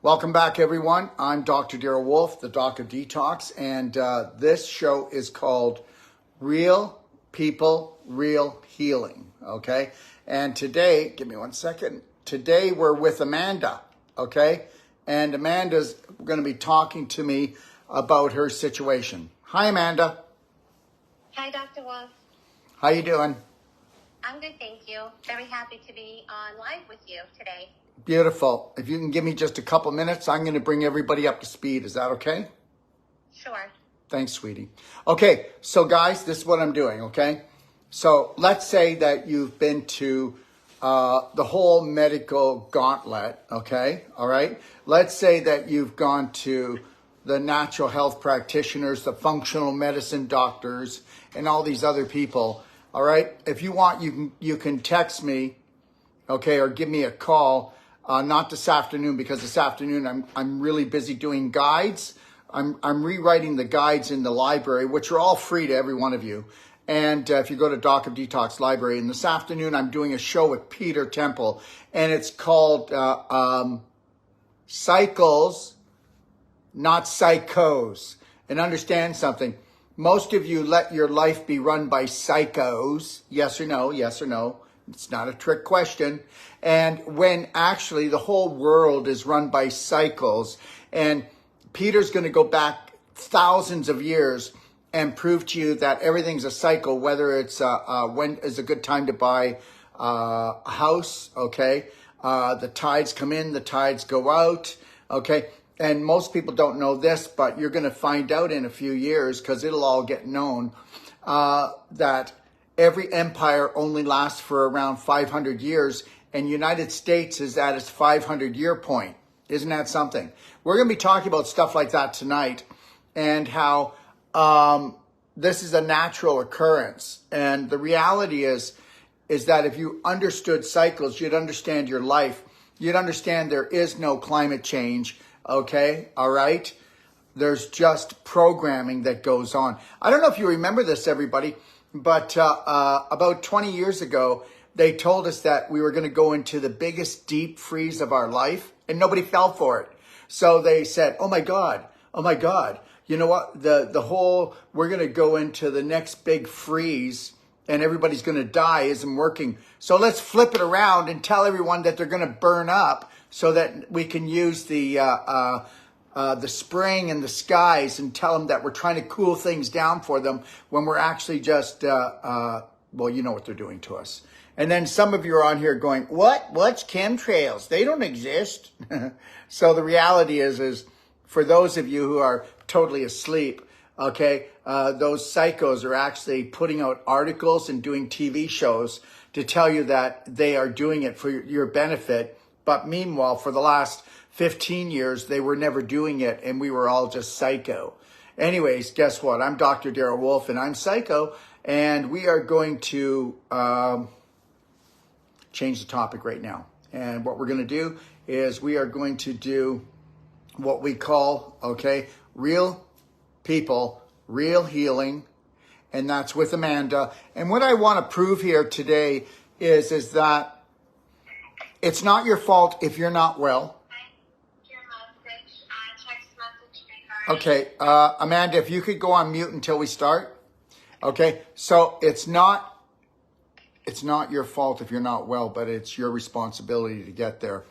Welcome back, everyone. I'm Dr. Darrell Wolfe, the Doc of Detox, and this show is called Real People, Real Healing, okay? And today, give me 1 second. Today, we're with Amanda, okay? And Amanda's going to be talking to me about her situation. Hi, Amanda. Hi, Dr. Wolfe. How you doing? I'm good, thank you. Very happy to be on live with you today. Beautiful. If you can give me just a couple minutes, I'm going to bring everybody up to speed. Is that okay? Sure. Thanks, sweetie. Okay, so guys, this is what I'm doing, okay? So let's say that you've been to the whole medical gauntlet, okay? All right? Let's say that you've gone to the natural health practitioners, the functional medicine doctors, and all these other people, all right? If you want, you can text me, okay, or give me a call. Not this afternoon, because this afternoon I'm really busy doing guides. I'm rewriting the guides in the library, which are all free to every one of you. And if you go to Doc of Detox Library, and this afternoon I'm doing a show with Peter Temple, and it's called Cycles, Not Psychos. And understand something. Most of you let your life be run by psychos. Yes or no? Yes or no? It's not a trick question. And when actually the whole world is run by cycles, and Peter's going to go back thousands of years and prove to you that everything's a cycle, whether it's when is a good time to buy a house, okay? The tides come in, the tides go out, okay? And most people don't know this, but you're going to find out in a few years, because it'll all get known, that every empire only lasts for around 500 years, and United States is at its 500-year point. Isn't that something? We're going to be talking about stuff like that tonight, and how this is a natural occurrence. And the reality is that if you understood cycles, you'd understand your life. You'd understand there is no climate change, okay? All right? There's just programming that goes on. I don't know if you remember this, everybody, but about 20 years ago, they told us that we were going to go into the biggest deep freeze of our life, and nobody fell for it. So they said, oh my God, you know what? We're going to go into the next big freeze and everybody's going to die isn't working. So let's flip it around and tell everyone that they're going to burn up so that we can use the spring and the skies and tell them that we're trying to cool things down for them, when we're actually just, well, you know what they're doing to us. And then some of you are on here going, what's chemtrails? They don't exist. So the reality is for those of you who are totally asleep, okay, those psychos are actually putting out articles and doing TV shows to tell you that they are doing it for your benefit. But meanwhile, for the last 15 years, they were never doing it, and we were all just psycho. Anyways, guess what? I'm Dr. Darrell Wolfe, and I'm psycho, and we are going to change the topic right now. And what we're going to do is we are going to do what we call, okay, real people, real healing, and that's with Amanda. And what I want to prove here today is that it's not your fault if you're not well. Okay, Amanda, if you could go on mute until we start. Okay, so it's not your fault if you're not well, but it's your responsibility to get there.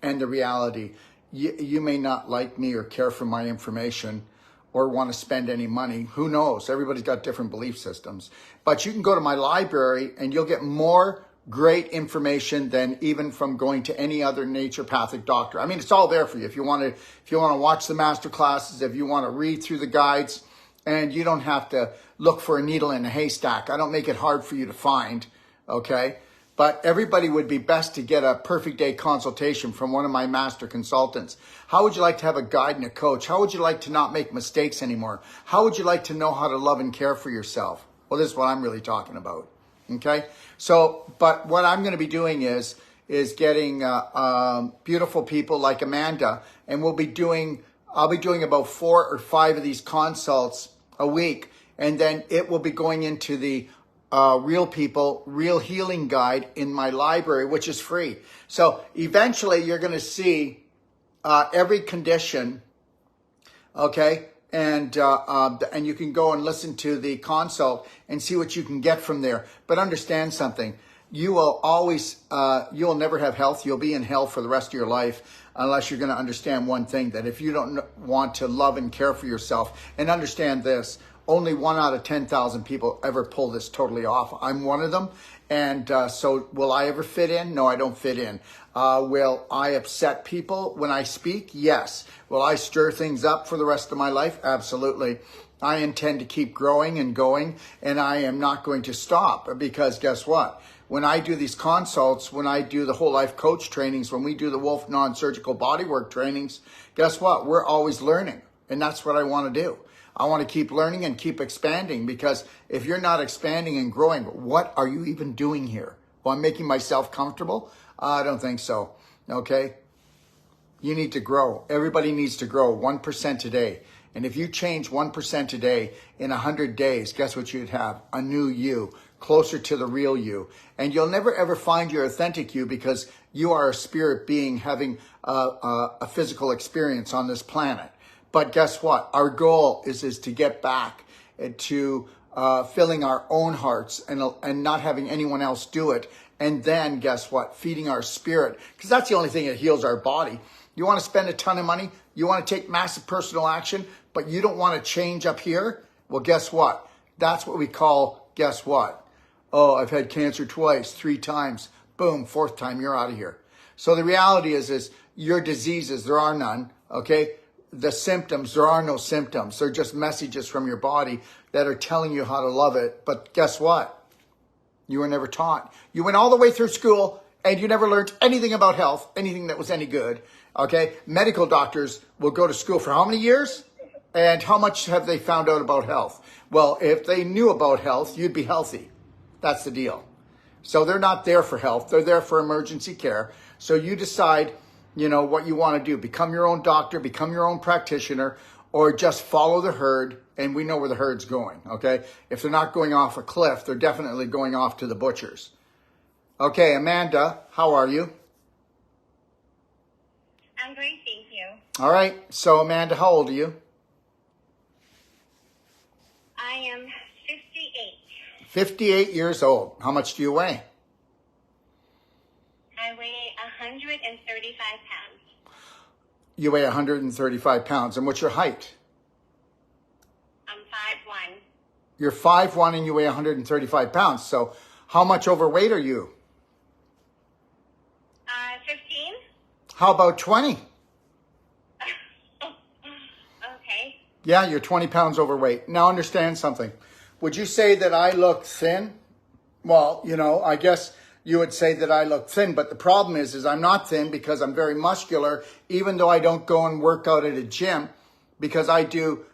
And the reality, you may not like me or care for my information or want to spend any money. Who knows? Everybody's got different belief systems. But you can go to my library and you'll get more great information than even from going to any other naturopathic doctor. I mean, it's all there for you. If you want to watch the master classes, if you want to read through the guides, and you don't have to look for a needle in a haystack. I don't make it hard for you to find, okay? But everybody would be best to get a perfect day consultation from one of my master consultants. How would you like to have a guide and a coach? How would you like to not make mistakes anymore? How would you like to know how to love and care for yourself? Well, this is what I'm really talking about. Okay, so, but what I'm going to be doing is getting beautiful people like Amanda, and I'll be doing about 4 or 5 of these consults a week, and then it will be going into the Real People, Real Healing Guide in my library, which is free. So eventually you're going to see every condition, okay? And you can go and listen to the consult and see what you can get from there. But understand something. You will always, you will never have health. You'll be in hell for the rest of your life unless you're going to understand one thing, that if you don't want to love and care for yourself, and understand this, only 1 out of 10,000 people ever pull this totally off. I'm one of them. And so will I ever fit in? No, I don't fit in. Will I upset people when I speak? Yes. Will I stir things up for the rest of my life? Absolutely. I intend to keep growing and going, and I am not going to stop, because guess what? When I do these consults, when I do the whole life coach trainings, when we do the Wolf non-surgical bodywork trainings, guess what? We're always learning, and that's what I want to do. I want to keep learning and keep expanding, because if you're not expanding and growing, what are you even doing here? Well, I'm making myself comfortable? I don't think so. Okay? You need to grow. Everybody needs to grow 1% a day. And if you change 1% a day in 100 days, guess what you'd have? A new you, closer to the real you. And you'll never ever find your authentic you, because you are a spirit being having a physical experience on this planet. But guess what? Our goal is to get back to filling our own hearts and not having anyone else do it. And then guess what? Feeding our spirit, because that's the only thing that heals our body. You want to spend a ton of money? You want to take massive personal action, but you don't want to change up here? Well, guess what? That's what we call, guess what? Oh, I've had cancer twice, 3 times. Boom, 4th time, you're out of here. So the reality is your diseases, there are none, okay? The symptoms, there are no symptoms. They're just messages from your body that are telling you how to love it. But guess what? You were never taught. You went all the way through school and you never learned anything about health, anything that was any good. Okay? Medical doctors will go to school for how many years? And how much have they found out about health? Well, if they knew about health, you'd be healthy. That's the deal. So they're not there for health. They're there for emergency care. So you decide, what you want to do. Become your own doctor, become your own practitioner, or just follow the herd. And we know where the herd's going, okay? If they're not going off a cliff, they're definitely going off to the butchers. Okay, Amanda, how are you? I'm great, thank you. All right, so Amanda, how old are you? I am 58. 58 years old. How much do you weigh? I weigh 135 pounds. You weigh 135 pounds. And what's your height? I'm 5'1". You're 5'1" and you weigh 135 pounds. So how much overweight are you? 15. How about 20? Okay. Yeah, you're 20 pounds overweight. Now understand something. Would you say that I look thin? Well, I guess you would say that I look thin, but the problem is I'm not thin, because I'm very muscular, even though I don't go and work out at a gym, because I do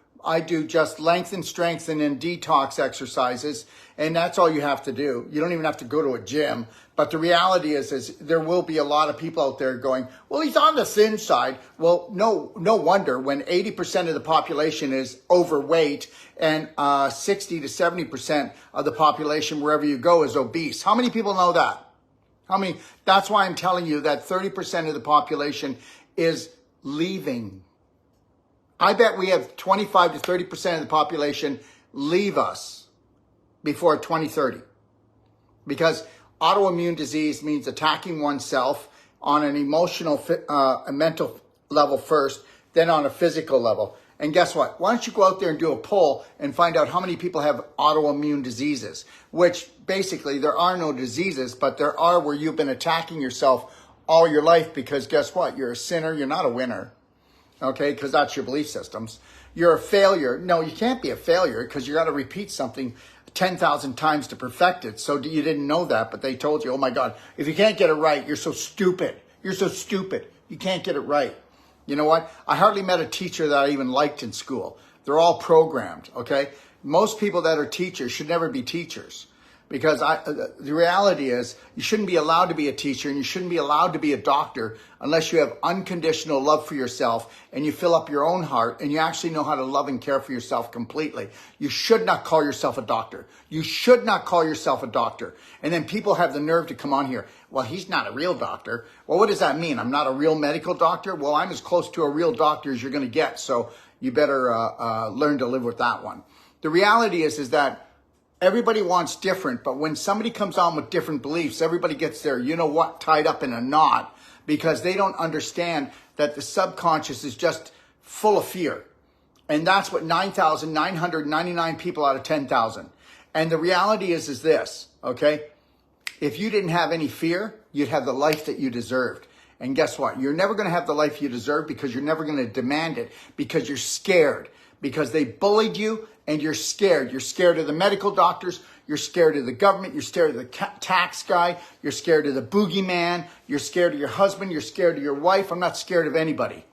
just lengthen, strengthen, and detox exercises, and that's all you have to do. You don't even have to go to a gym. But the reality is there will be a lot of people out there going, well, he's on the thin side. Well, no wonder, when 80% of the population is overweight and 60 to 70% of the population, wherever you go, is obese. How many people know that? That's why I'm telling you that 30% of the population is leaving. I bet we have 25 to 30% of the population leave us before 2030. Because autoimmune disease means attacking oneself on an emotional, a mental level first, then on a physical level. And guess what? Why don't you go out there and do a poll and find out how many people have autoimmune diseases, which basically there are no diseases, but there are where you've been attacking yourself all your life, because guess what? You're a sinner. You're not a winner. Okay, because that's your belief systems. You're a failure. No, you can't be a failure, because you got to repeat something 10,000 times to perfect it. So you didn't know that, but they told you, oh my God, if you can't get it right, you're so stupid. You're so stupid. You can't get it right. You know what? I hardly met a teacher that I even liked in school. They're all programmed, okay? Most people that are teachers should never be teachers, because the reality is you shouldn't be allowed to be a teacher and you shouldn't be allowed to be a doctor unless you have unconditional love for yourself and you fill up your own heart and you actually know how to love and care for yourself completely. You should not call yourself a doctor. You should not call yourself a doctor. And then people have the nerve to come on here. Well, he's not a real doctor. Well, what does that mean? I'm not a real medical doctor? Well, I'm as close to a real doctor as you're going to get. So you better learn to live with that one. The reality is that everybody wants different, but when somebody comes on with different beliefs, everybody gets their, you know what, tied up in a knot because they don't understand that the subconscious is just full of fear. And that's what 9,999 people out of 10,000. And the reality is this, okay? If you didn't have any fear, you'd have the life that you deserved. And guess what? You're never going to have the life you deserve because you're never going to demand it because you're scared, because they bullied you and you're scared. You're scared of the medical doctors. You're scared of the government. You're scared of the tax guy. You're scared of the boogeyman. You're scared of your husband. You're scared of your wife. I'm not scared of anybody.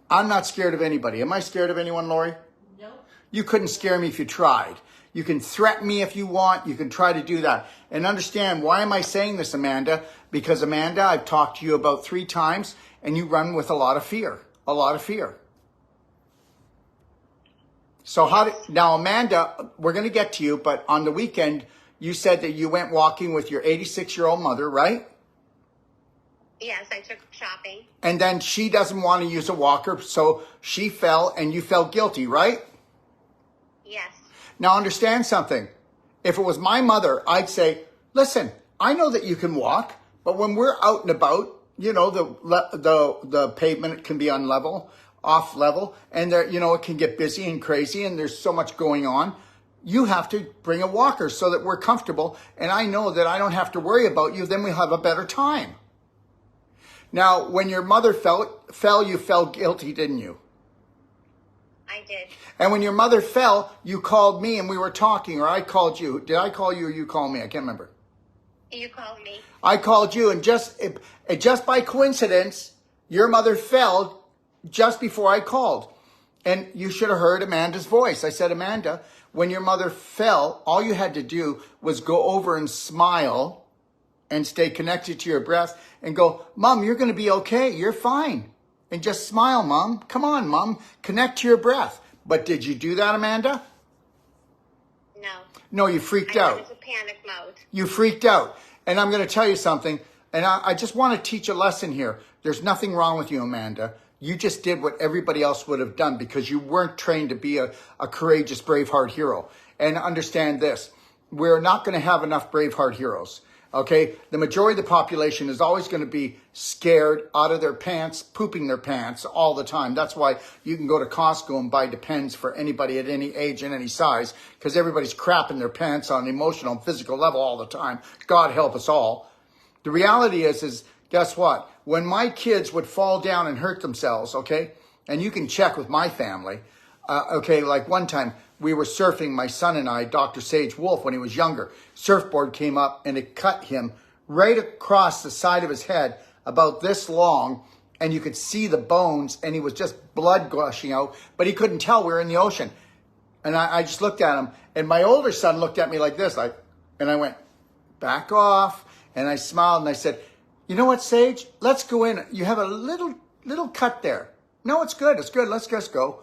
I'm not scared of anybody. Am I scared of anyone, Lori? No. You couldn't scare me if you tried. You can threaten me if you want. You can try to do that. And understand, why am I saying this, Amanda? Because, Amanda, I've talked to you about 3 times, and you run with a lot of fear. A lot of fear. So now, Amanda, we're going to get to you, but on the weekend, you said that you went walking with your 86-year-old mother, right? Yes, I took shopping. And then she doesn't want to use a walker, so she fell, and you felt guilty, right? Yes. Now understand something. If it was my mother, I'd say, listen, I know that you can walk, but when we're out and about, you know, the pavement can be off level, and there, you know, it can get busy and crazy and there's so much going on. You have to bring a walker so that we're comfortable. And I know that I don't have to worry about you. Then we'll have a better time. Now, when your mother fell, you felt guilty, didn't you? I did. And when your mother fell, you called me and we were talking, or I called you. Did I call you or you call me? I can't remember. You called me. I called you, and just by coincidence, your mother fell just before I called. And you should have heard Amanda's voice. I said, Amanda, when your mother fell, all you had to do was go over and smile and stay connected to your breath and go, Mom, you're going to be okay. You're fine. And just smile, Mom. Come on, Mom. Connect to your breath. But did you do that, Amanda? No. No, you freaked out. I went into panic mode. You freaked out. And I'm going to tell you something. And I just want to teach a lesson here. There's nothing wrong with you, Amanda. You just did what everybody else would have done because you weren't trained to be a courageous Braveheart hero. And understand this. We're not going to have enough Braveheart heroes. Okay, the majority of the population is always going to be scared, out of their pants, pooping their pants all the time. That's why you can go to Costco and buy Depends for anybody at any age and any size, because everybody's crapping their pants on an emotional and physical level all the time. God help us all. The reality is guess what? When my kids would fall down and hurt themselves, okay, and you can check with my family, okay, like one time, we were surfing, my son and I, Dr. Sage Wolf, when he was younger. Surfboard came up and it cut him right across the side of his head, about this long, and you could see the bones, and he was just blood gushing out, but he couldn't tell we were in the ocean. And I just looked at him, and my older son looked at me like this, and I went, back off, and I smiled, and I said, you know what, Sage? Let's go in. You have a little cut there. No, it's good. Let's just go.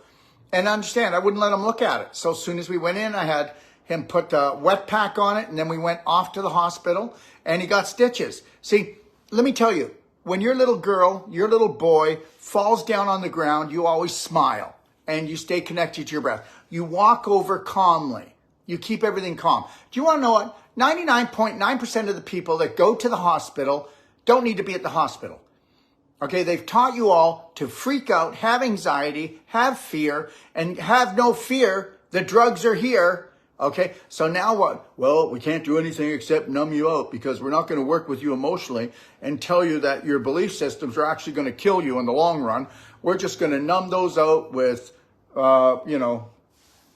And understand, I wouldn't let him look at it. So as soon as we went in, I had him put a wet pack on it, and then we went off to the hospital, and he got stitches. See, let me tell you, when your little girl, your little boy falls down on the ground, you always smile, and you stay connected to your breath. You walk over calmly. You keep everything calm. Do you want to know what? 99.9% of the people that go to the hospital don't need to be at the hospital. Okay, they've taught you all to freak out, have anxiety, have fear, and have no fear. The drugs are here. Okay, so now what? Well, we can't do anything except numb you out because we're not going to work with you emotionally and tell you that your belief systems are actually going to kill you in the long run. We're just going to numb those out with,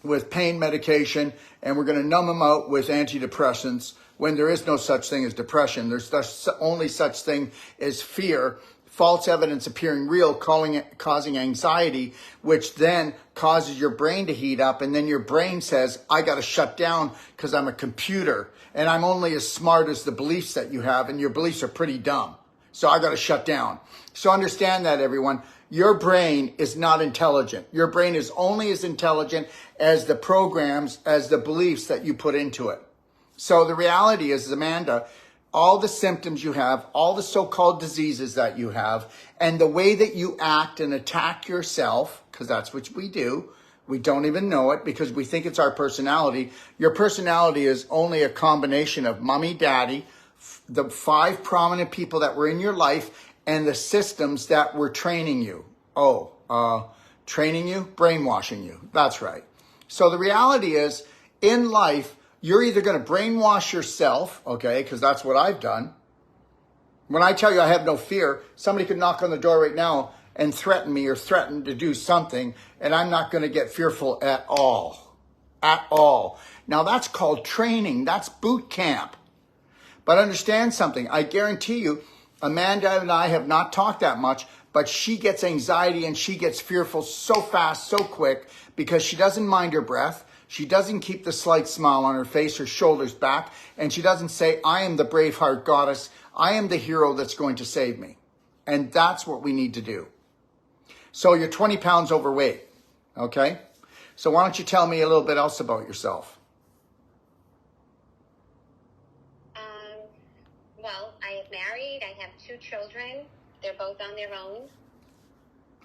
with pain medication, and we're going to numb them out with antidepressants when there is no such thing as depression. There's only such thing as fear. false evidence appearing real, causing anxiety, which then causes your brain to heat up. And then your brain says, I got to shut down because I'm a computer and I'm only as smart as the beliefs that you have. And your beliefs are pretty dumb. So I got to shut down. So understand that, everyone. Your brain is not intelligent. Your brain is only as intelligent as the programs, as the beliefs that you put into it. So the reality is, Amanda, all the symptoms you have, all the so-called diseases that you have, and the way that you act and attack yourself, because that's what we do. We don't even know it because we think it's our personality. Your personality is only a combination of mommy, daddy, the 5 prominent people that were in your life, and the systems that were training you. Training you, brainwashing you. That's right. So the reality is, in life, you're either going to brainwash yourself, okay, because that's what I've done. When I tell you I have no fear, somebody could knock on the door right now and threaten me or threaten to do something, and I'm not going to get fearful at all. At all. Now that's called training. That's boot camp. But understand something. I guarantee you, Amanda and I have not talked that much, but she gets anxiety and she gets fearful so fast, so quick, because she doesn't mind her breath. She doesn't keep the slight smile on her face, her shoulders back, and she doesn't say, I am the Braveheart goddess. I am the hero that's going to save me. And that's what we need to do. So you're 20 pounds overweight, okay? So why don't you tell me a little bit else about yourself? Well, I am married. I have 2 children. They're both on their own.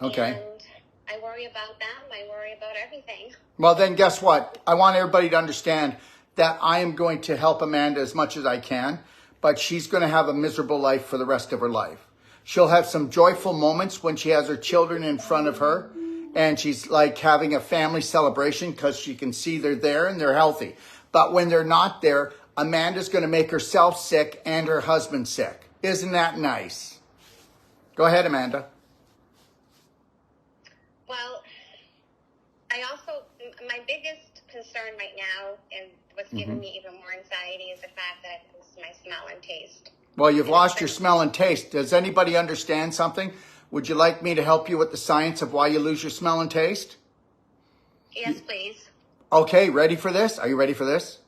Okay. And I worry about them. I worry about everything. Well, then guess what? I want everybody to understand that I am going to help Amanda as much as I can, but she's going to have a miserable life for the rest of her life. She'll have some joyful moments when she has her children in front of her, and she's like having a family celebration because she can see they're there and they're healthy. But when they're not there, Amanda's going to make herself sick and her husband sick. Isn't that nice? Go ahead, Amanda. Well, my biggest concern right now, and what's giving me even more anxiety, is the fact that it's my smell and taste. Well, you've lost your smell and taste. Does anybody understand something? Would you like me to help you with the science of why you lose your smell and taste? Yes, please. Okay, ready for this? Are you ready for this?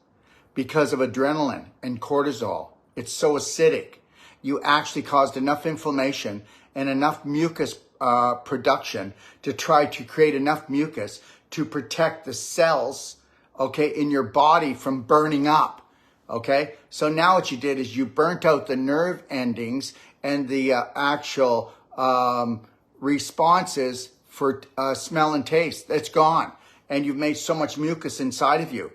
Because of adrenaline and cortisol. It's so acidic. You actually caused enough inflammation and enough mucus production to try to create enough mucus to protect the cells, okay, in your body from burning up, okay? So now what you did is you burnt out the nerve endings and the actual responses for smell and taste. It's gone. And you've made so much mucus inside of you.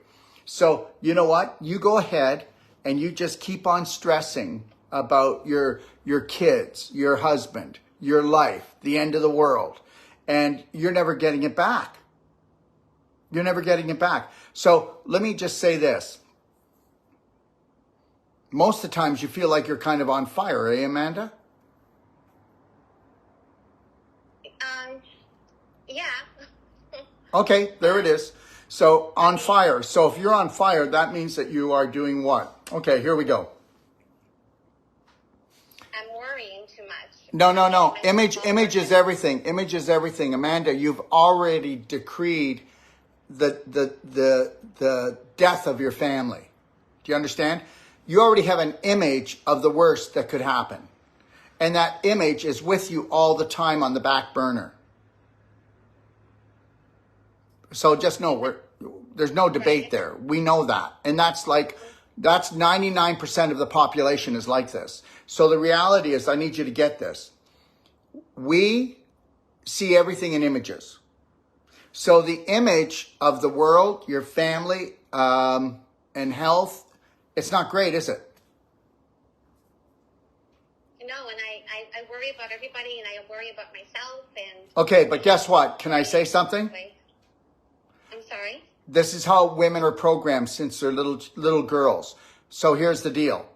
So you know what? You go ahead and you just keep on stressing about your kids, your husband, your life, the end of the world. And you're never getting it back. You're never getting it back. So let me just say this. Most of the times you feel like you're kind of on fire, eh, Amanda? Yeah. Okay, there it is. So on fire. So if you're on fire, that means that you are doing what? Okay, here we go. I'm worrying too much. No. Image is everything. Image is everything. Amanda, you've already decreed the death of your family. Do you understand? You already have an image of the worst that could happen. And that image is with you all the time on the back burner. So just know there's no debate there. We know that. And that's 99% of the population is like this. So the reality is, I need you to get this. We see everything in images. So the image of the world, your family, and health, it's not great, is it? No, and I worry about everybody, and I worry about myself. And okay, but guess what? Can I say something? I'm sorry? This is how women are programmed since they're little girls. So here's the deal.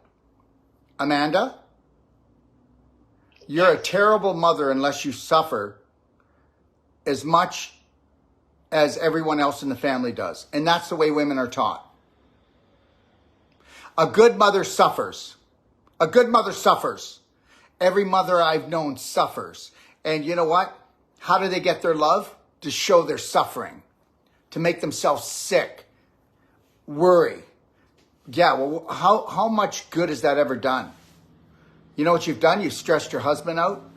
Amanda, you're a terrible mother unless you suffer as much as everyone else in the family does. And that's the way women are taught. A good mother suffers. A good mother suffers. Every mother I've known suffers. And you know what? How do they get their love? To show their suffering, to make themselves sick, worry. Yeah, well, how much good has that ever done? You know what you've done? You've stressed your husband out.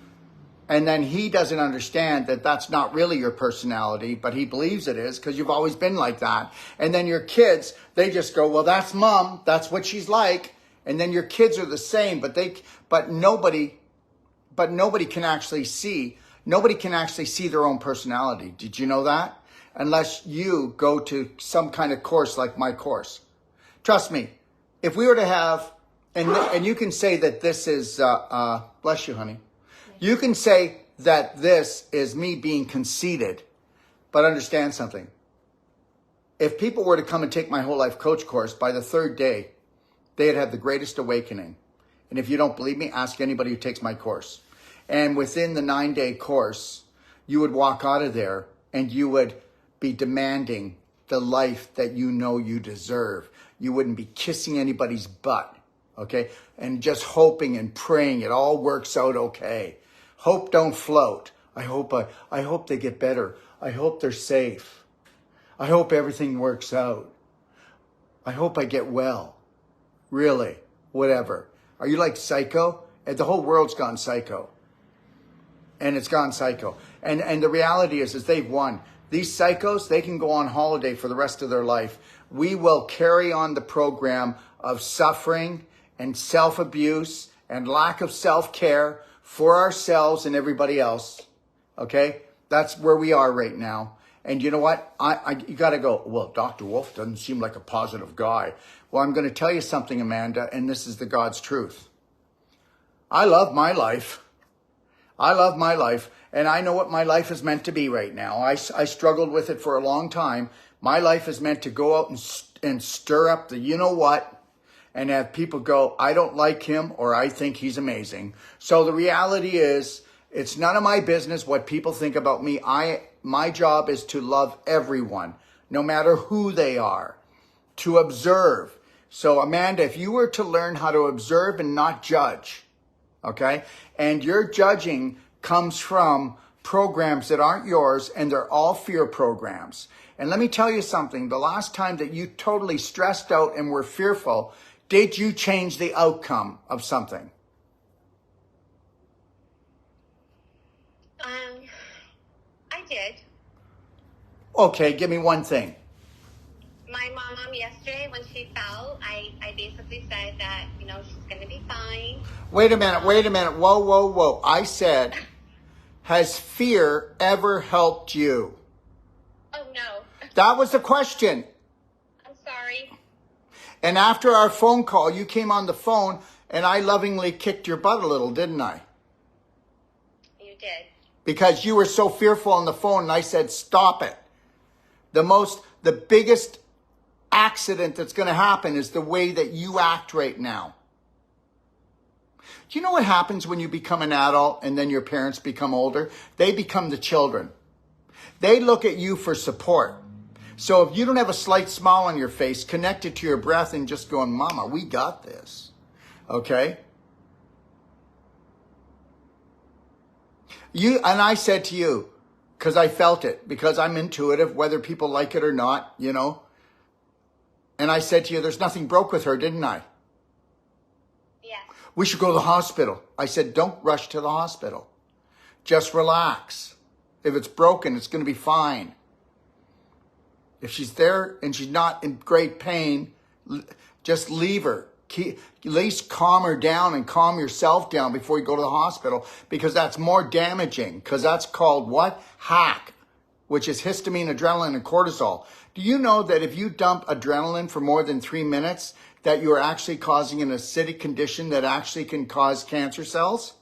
And then he doesn't understand that that's not really your personality, but he believes it is because you've always been like that. And then your kids, they just go, well, that's mom. That's what she's like. And then your kids are the same, but nobody can actually see. Nobody can actually see their own personality. Did you know that? Unless you go to some kind of course like my course. Trust me, if we were to have, and you can say that this is, bless you, honey. You can say that this is me being conceited, but understand something. If people were to come and take my whole life coach course, by the third day, they'd have the greatest awakening. And if you don't believe me, ask anybody who takes my course. And within the 9-day course, you would walk out of there and you would be demanding the life that you know you deserve. You wouldn't be kissing anybody's butt, okay? And just hoping and praying it all works out okay. Hope don't float. I hope they get better. I hope they're safe. I hope everything works out. I hope I get well. Really, whatever. Are you like psycho? And the whole world's gone psycho. And it's gone psycho. And the reality is they've won. These psychos, they can go on holiday for the rest of their life. We will carry on the program of suffering and self-abuse and lack of self-care for ourselves and everybody else. Okay? That's where we are right now. And you know what? You got to go, well, Dr. Wolf doesn't seem like a positive guy. Well, I'm going to tell you something, Amanda, and this is the God's truth. I love my life. I love my life, and I know what my life is meant to be right now. I struggled with it for a long time. My life is meant to go out and stir up the you-know-what, and have people go, I don't like him, or I think he's amazing. So the reality is, it's none of my business what people think about me. My job is to love everyone, no matter who they are, to observe. So Amanda, if you were to learn how to observe and not judge, okay, and your judging comes from programs that aren't yours, and they're all fear programs. And let me tell you something, the last time that you totally stressed out and were fearful, did you change the outcome of something? I did. Okay, give me one thing. My mom yesterday, when she fell, I basically said that, she's going to be fine. Wait a minute. Whoa. I said, has fear ever helped you? Oh, no. That was the question. I'm sorry. And after our phone call, you came on the phone and I lovingly kicked your butt a little, didn't I? You did. Because you were so fearful on the phone and I said, stop it. The biggest accident that's going to happen is the way that you act right now. Do you know what happens when you become an adult and then your parents become older? They become the children. They look at you for support. So if you don't have a slight smile on your face, connected to your breath and just going, Mama, we got this. Okay? And I said to you, because I felt it, because I'm intuitive, whether people like it or not, And I said to you, there's nothing broke with her, didn't I? Yeah. We should go to the hospital. I said, don't rush to the hospital. Just relax. If it's broken, it's going to be fine. If she's there and she's not in great pain, just leave her. At least calm her down and calm yourself down before you go to the hospital, because that's more damaging, because that's called what? Hack, which is histamine, adrenaline, and cortisol. Do you know that if you dump adrenaline for more than 3 minutes, that you're actually causing an acidic condition that actually can cause cancer cells?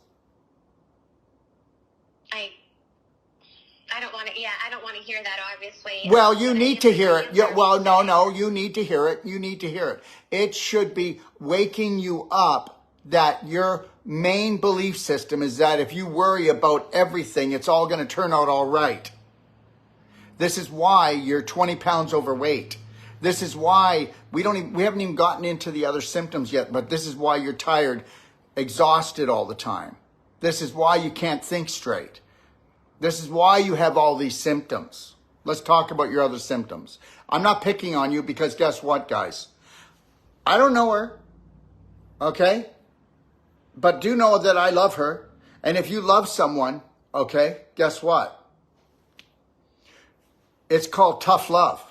I don't want to, I don't want to hear that, obviously. Well, you need to hear it. No, you need to hear it. You need to hear it. It should be waking you up that your main belief system is that if you worry about everything, it's all going to turn out all right. This is why you're 20 pounds overweight. This is why we haven't even gotten into the other symptoms yet, but this is why you're tired, exhausted all the time. This is why you can't think straight. This is why you have all these symptoms. Let's talk about your other symptoms. I'm not picking on you because guess what, guys? I don't know her, okay? But do know that I love her. And if you love someone, okay, guess what? It's called tough love.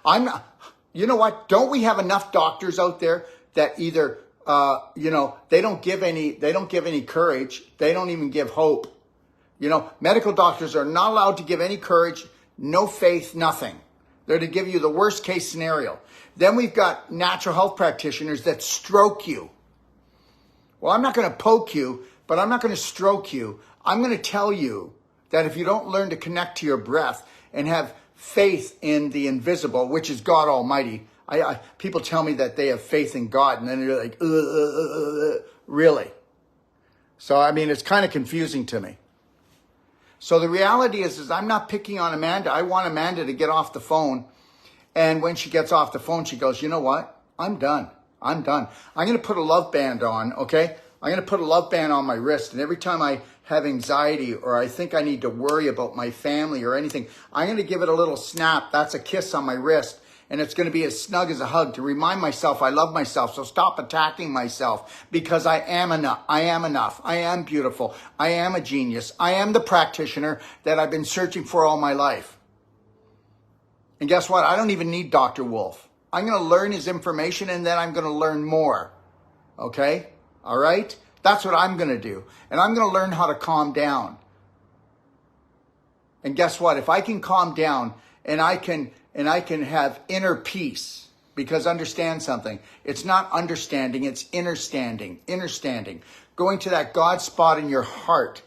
I'm not, you know what? Don't we have enough doctors out there that either, they don't give any courage. They don't even give hope. Medical doctors are not allowed to give any courage, no faith, nothing. They're to give you the worst case scenario. Then we've got natural health practitioners that stroke you. Well, I'm not going to poke you, but I'm not going to stroke you. I'm going to tell you that if you don't learn to connect to your breath and have faith in the invisible, which is God Almighty, people tell me that they have faith in God, and then they're like, really? So, it's kind of confusing to me. So the reality is I'm not picking on Amanda. I want Amanda to get off the phone. And when she gets off the phone, she goes, you know what? I'm done. I'm going to put a love band on, okay? I'm going to put a love band on my wrist. And every time I have anxiety or I think I need to worry about my family or anything, I'm going to give it a little snap. That's a kiss on my wrist. And it's going to be as snug as a hug to remind myself I love myself. So stop attacking myself because I am enough. I am enough. I am beautiful. I am a genius. I am the practitioner that I've been searching for all my life. And guess what? I don't even need Dr. Wolf. I'm going to learn his information and then I'm going to learn more. Okay? All right? That's what I'm going to do. And I'm going to learn how to calm down. And guess what? If I can calm down and I can have inner peace, because understand something. It's not understanding, it's innerstanding. Going to that God spot in your heart.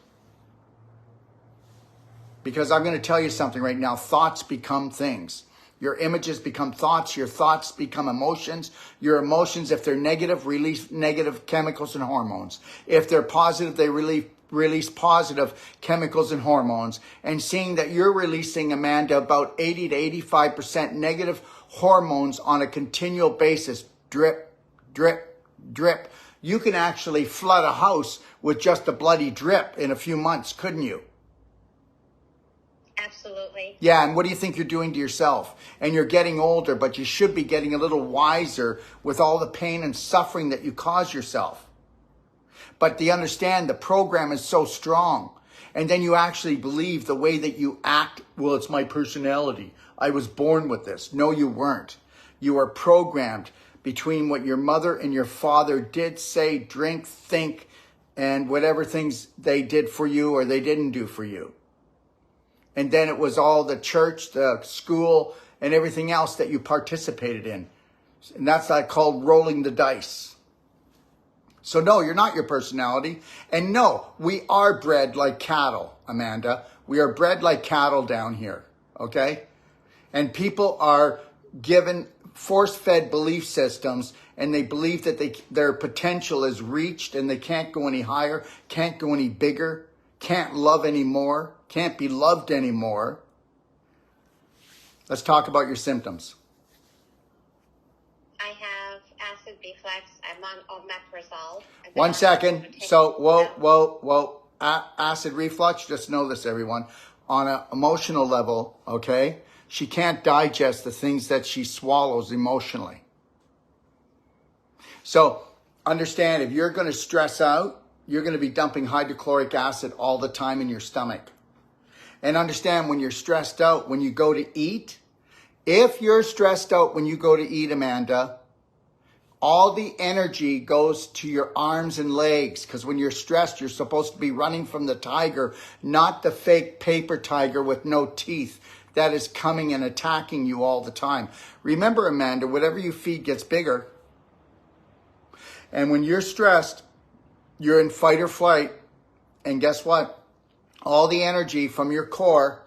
Because I'm going to tell you something right now. Thoughts become things. Your images become thoughts. Your thoughts become emotions. Your emotions, if they're negative, release negative chemicals and hormones. If they're positive, they release positive chemicals and hormones. And seeing that you're releasing, Amanda, about 80 to 85% negative hormones on a continual basis. Drip, drip, drip. You can actually flood a house with just a bloody drip in a few months, couldn't you? Absolutely. Yeah, and what do you think you're doing to yourself? And you're getting older, but you should be getting a little wiser with all the pain and suffering that you cause yourself. But you understand the program is so strong. And then you actually believe the way that you act, well, it's my personality. I was born with this. No, you weren't. You are programmed between what your mother and your father did, say, drink, think, and whatever things they did for you or they didn't do for you. And then it was all the church, the school, and everything else that you participated in. And that's called rolling the dice. So no, you're not your personality. And no, we are bred like cattle, Amanda. We are bred like cattle down here, okay? And people are given force-fed belief systems, and they believe that their potential is reached and they can't go any higher, can't go any bigger, can't love anymore, can't be loved anymore. Let's talk about your symptoms. I have acid reflux. I'm on omeprazole. 1 second. So, whoa. Acid reflux, just know this, everyone. On an emotional level, okay, she can't digest the things that she swallows emotionally. So, understand, if you're going to stress out, you're going to be dumping hydrochloric acid all the time in your stomach. And understand, when you're stressed out, when you go to eat, if you're stressed out when you go to eat, Amanda, all the energy goes to your arms and legs, because when you're stressed, you're supposed to be running from the tiger, not the fake paper tiger with no teeth that is coming and attacking you all the time. Remember, Amanda, whatever you feed gets bigger. And when you're stressed, you're in fight or flight. And guess what? All the energy from your core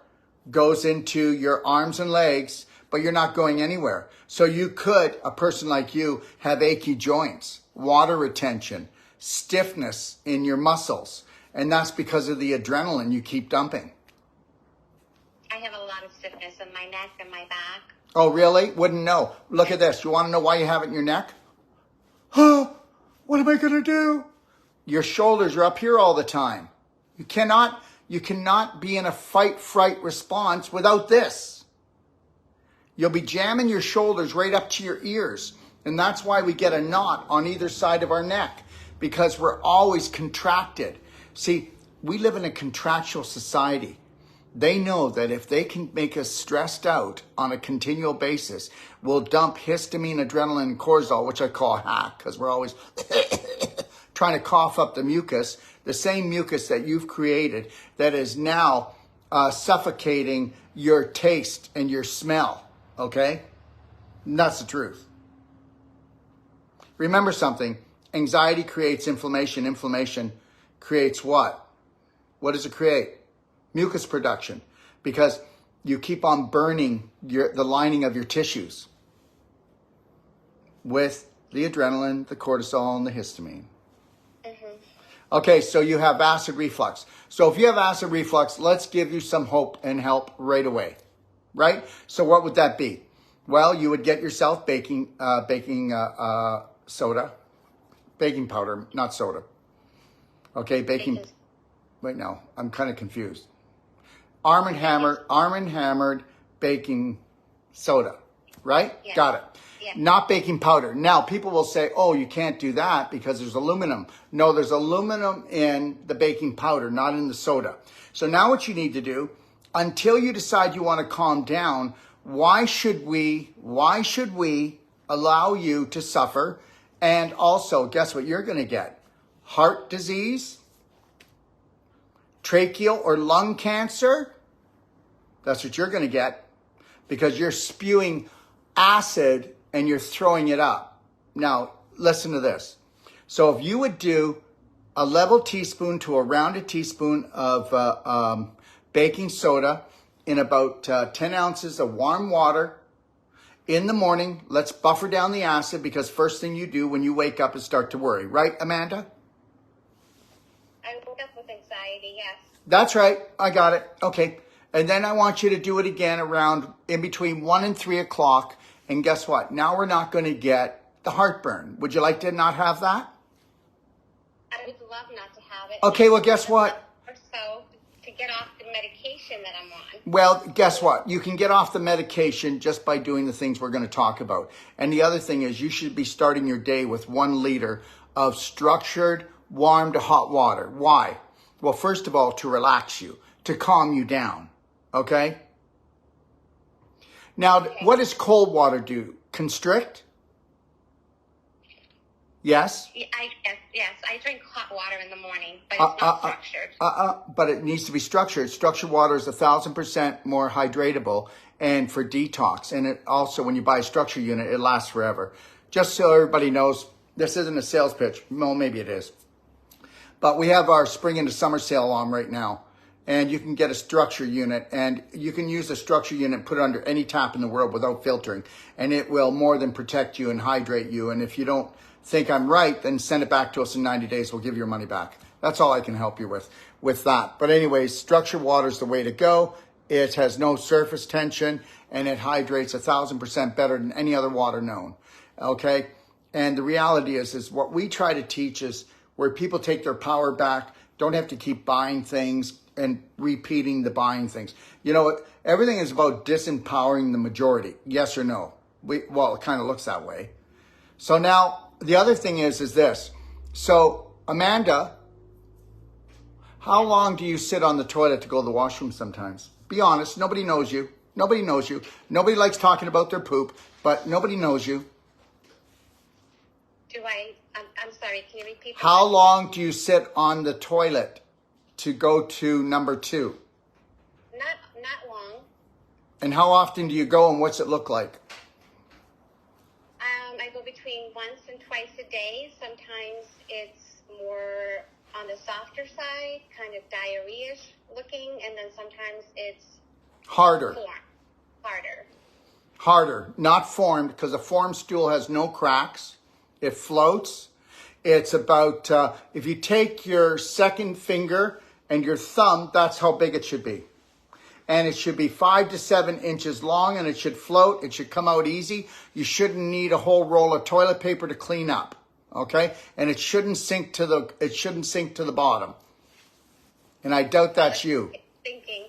goes into your arms and legs, but you're not going anywhere. So you could, a person like you, have achy joints, water retention, stiffness in your muscles. And that's because of the adrenaline you keep dumping. I have a lot of stiffness in my neck and my back. Oh, really? Wouldn't know. Look at this. You want to know why you have it in your neck? Huh? What am I going to do? Your shoulders are up here all the time. You cannot be in a fight-fright response without this. You'll be jamming your shoulders right up to your ears. And that's why we get a knot on either side of our neck, because we're always contracted. See, we live in a contractual society. They know that if they can make us stressed out on a continual basis, we'll dump histamine, adrenaline, and cortisol, which I call hack, because we're always trying to cough up the mucus, the same mucus that you've created that is now suffocating your taste and your smell, okay? And that's the truth. Remember something, anxiety creates inflammation. Inflammation creates what? What does it create? Mucus production, because you keep on burning the lining of your tissues with the adrenaline, the cortisol, and the histamine. Mm-hmm. Okay, so you have acid reflux. So if you have acid reflux, let's give you some hope and help right away, right? So what would that be? Well, you would get yourself baking soda, baking powder, not soda. Okay, baking. Wait, no, I'm kind of confused. Arm and Hammered baking soda, right? Yeah. Got it. Yeah. Not baking powder. Now, people will say, oh, you can't do that because there's aluminum. No, there's aluminum in the baking powder, not in the soda. So now what you need to do, until you decide you want to calm down, why should we allow you to suffer? And also, guess what you're going to get? Heart disease, tracheal or lung cancer. That's what you're going to get, because you're spewing acid and you're throwing it up. Now, listen to this. So if you would do a level teaspoon to a rounded teaspoon of baking soda in about 10 ounces of warm water in the morning, let's buffer down the acid, because first thing you do when you wake up is start to worry. Right, Amanda? I woke up with anxiety, yes. That's right. I got it. Okay. And then I want you to do it again around in between 1 and 3 o'clock. And guess what? Now we're not going to get the heartburn. Would you like to not have that? I would love not to have it. Okay, well, guess what? Or so to get off the medication that I'm on. Well, guess what? You can get off the medication just by doing the things we're going to talk about. And the other thing is you should be starting your day with 1 liter of structured, warm to hot water. Why? Well, first of all, to relax you, to calm you down. Okay? Now, what does cold water do? Constrict? Yes? Yes. I drink hot water in the morning, but it's not structured. But it needs to be structured. Structured water is 1,000% more hydratable and for detox. And it also, when you buy a structure unit, it lasts forever. Just so everybody knows, this isn't a sales pitch. Well, maybe it is. But we have our spring into summer sale on right now. And you can get a structure unit, and you can use a structure unit, put it under any tap in the world without filtering. And it will more than protect you and hydrate you. And if you don't think I'm right, then send it back to us in 90 days. We'll give you your money back. That's all I can help you with that. But anyways, structured water is the way to go. It has no surface tension, and it hydrates 1,000% better than any other water known. Okay? And the reality is what we try to teach is where people take their power back, don't have to keep buying things and repeating the buying things. You know, everything is about disempowering the majority. Yes or no? Well, it kind of looks that way. So now, the other thing is this. So, Amanda, how long do you sit on the toilet to go to the washroom sometimes? Be honest. Nobody knows you. Nobody knows you. Nobody likes talking about their poop, but nobody knows you. I'm sorry, can you repeat that? How long do you sit on the toilet to go to number 2? Not long. And how often do you go, and what's it look like? I go between once and twice a day. Sometimes it's more on the softer side, kind of diarrhea-ish looking, and then sometimes it's harder. Harder. Not formed, because a formed stool has no cracks. It floats. It's about, if you take your second finger and your thumb, that's how big it should be. And it should be 5 to 7 inches long, and it should float. It should come out easy. You shouldn't need a whole roll of toilet paper to clean up. Okay? And it shouldn't sink to the bottom. And I doubt that's you. Thinking.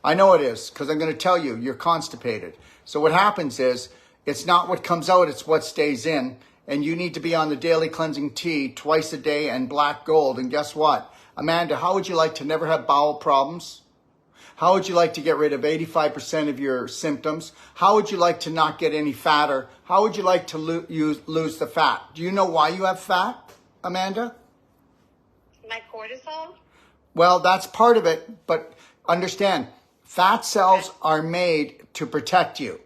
I know it is, because I'm going to tell you, you're constipated. So what happens is, it's not what comes out, it's what stays in. And you need to be on the daily cleansing tea twice a day and black gold. And guess what? Amanda, how would you like to never have bowel problems? How would you like to get rid of 85% of your symptoms? How would you like to not get any fatter? How would you like to lose the fat? Do you know why you have fat, Amanda? My cortisol? Well, that's part of it, but understand, fat cells are made to protect you.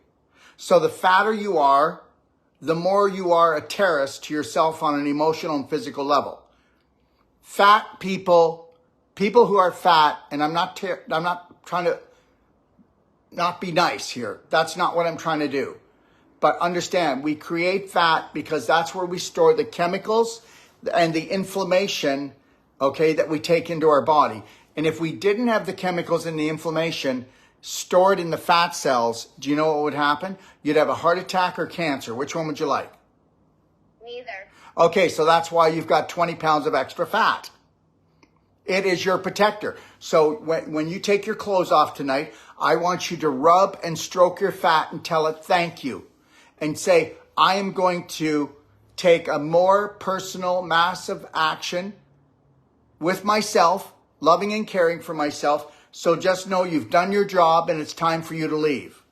So the fatter you are, the more you are a terrorist to yourself on an emotional and physical level. Fat people who are fat, and I'm not trying to not be nice here. That's not what I'm trying to do. But understand, we create fat because that's where we store the chemicals and the inflammation, okay, that we take into our body. And if we didn't have the chemicals and the inflammation stored in the fat cells, do you know what would happen? You'd have a heart attack or cancer. Which one would you like? Neither. Okay, so that's why you've got 20 pounds of extra fat. It is your protector. So when you take your clothes off tonight, I want you to rub and stroke your fat and tell it thank you. And say, I am going to take a more personal, massive action with myself, loving and caring for myself. So just know you've done your job and it's time for you to leave.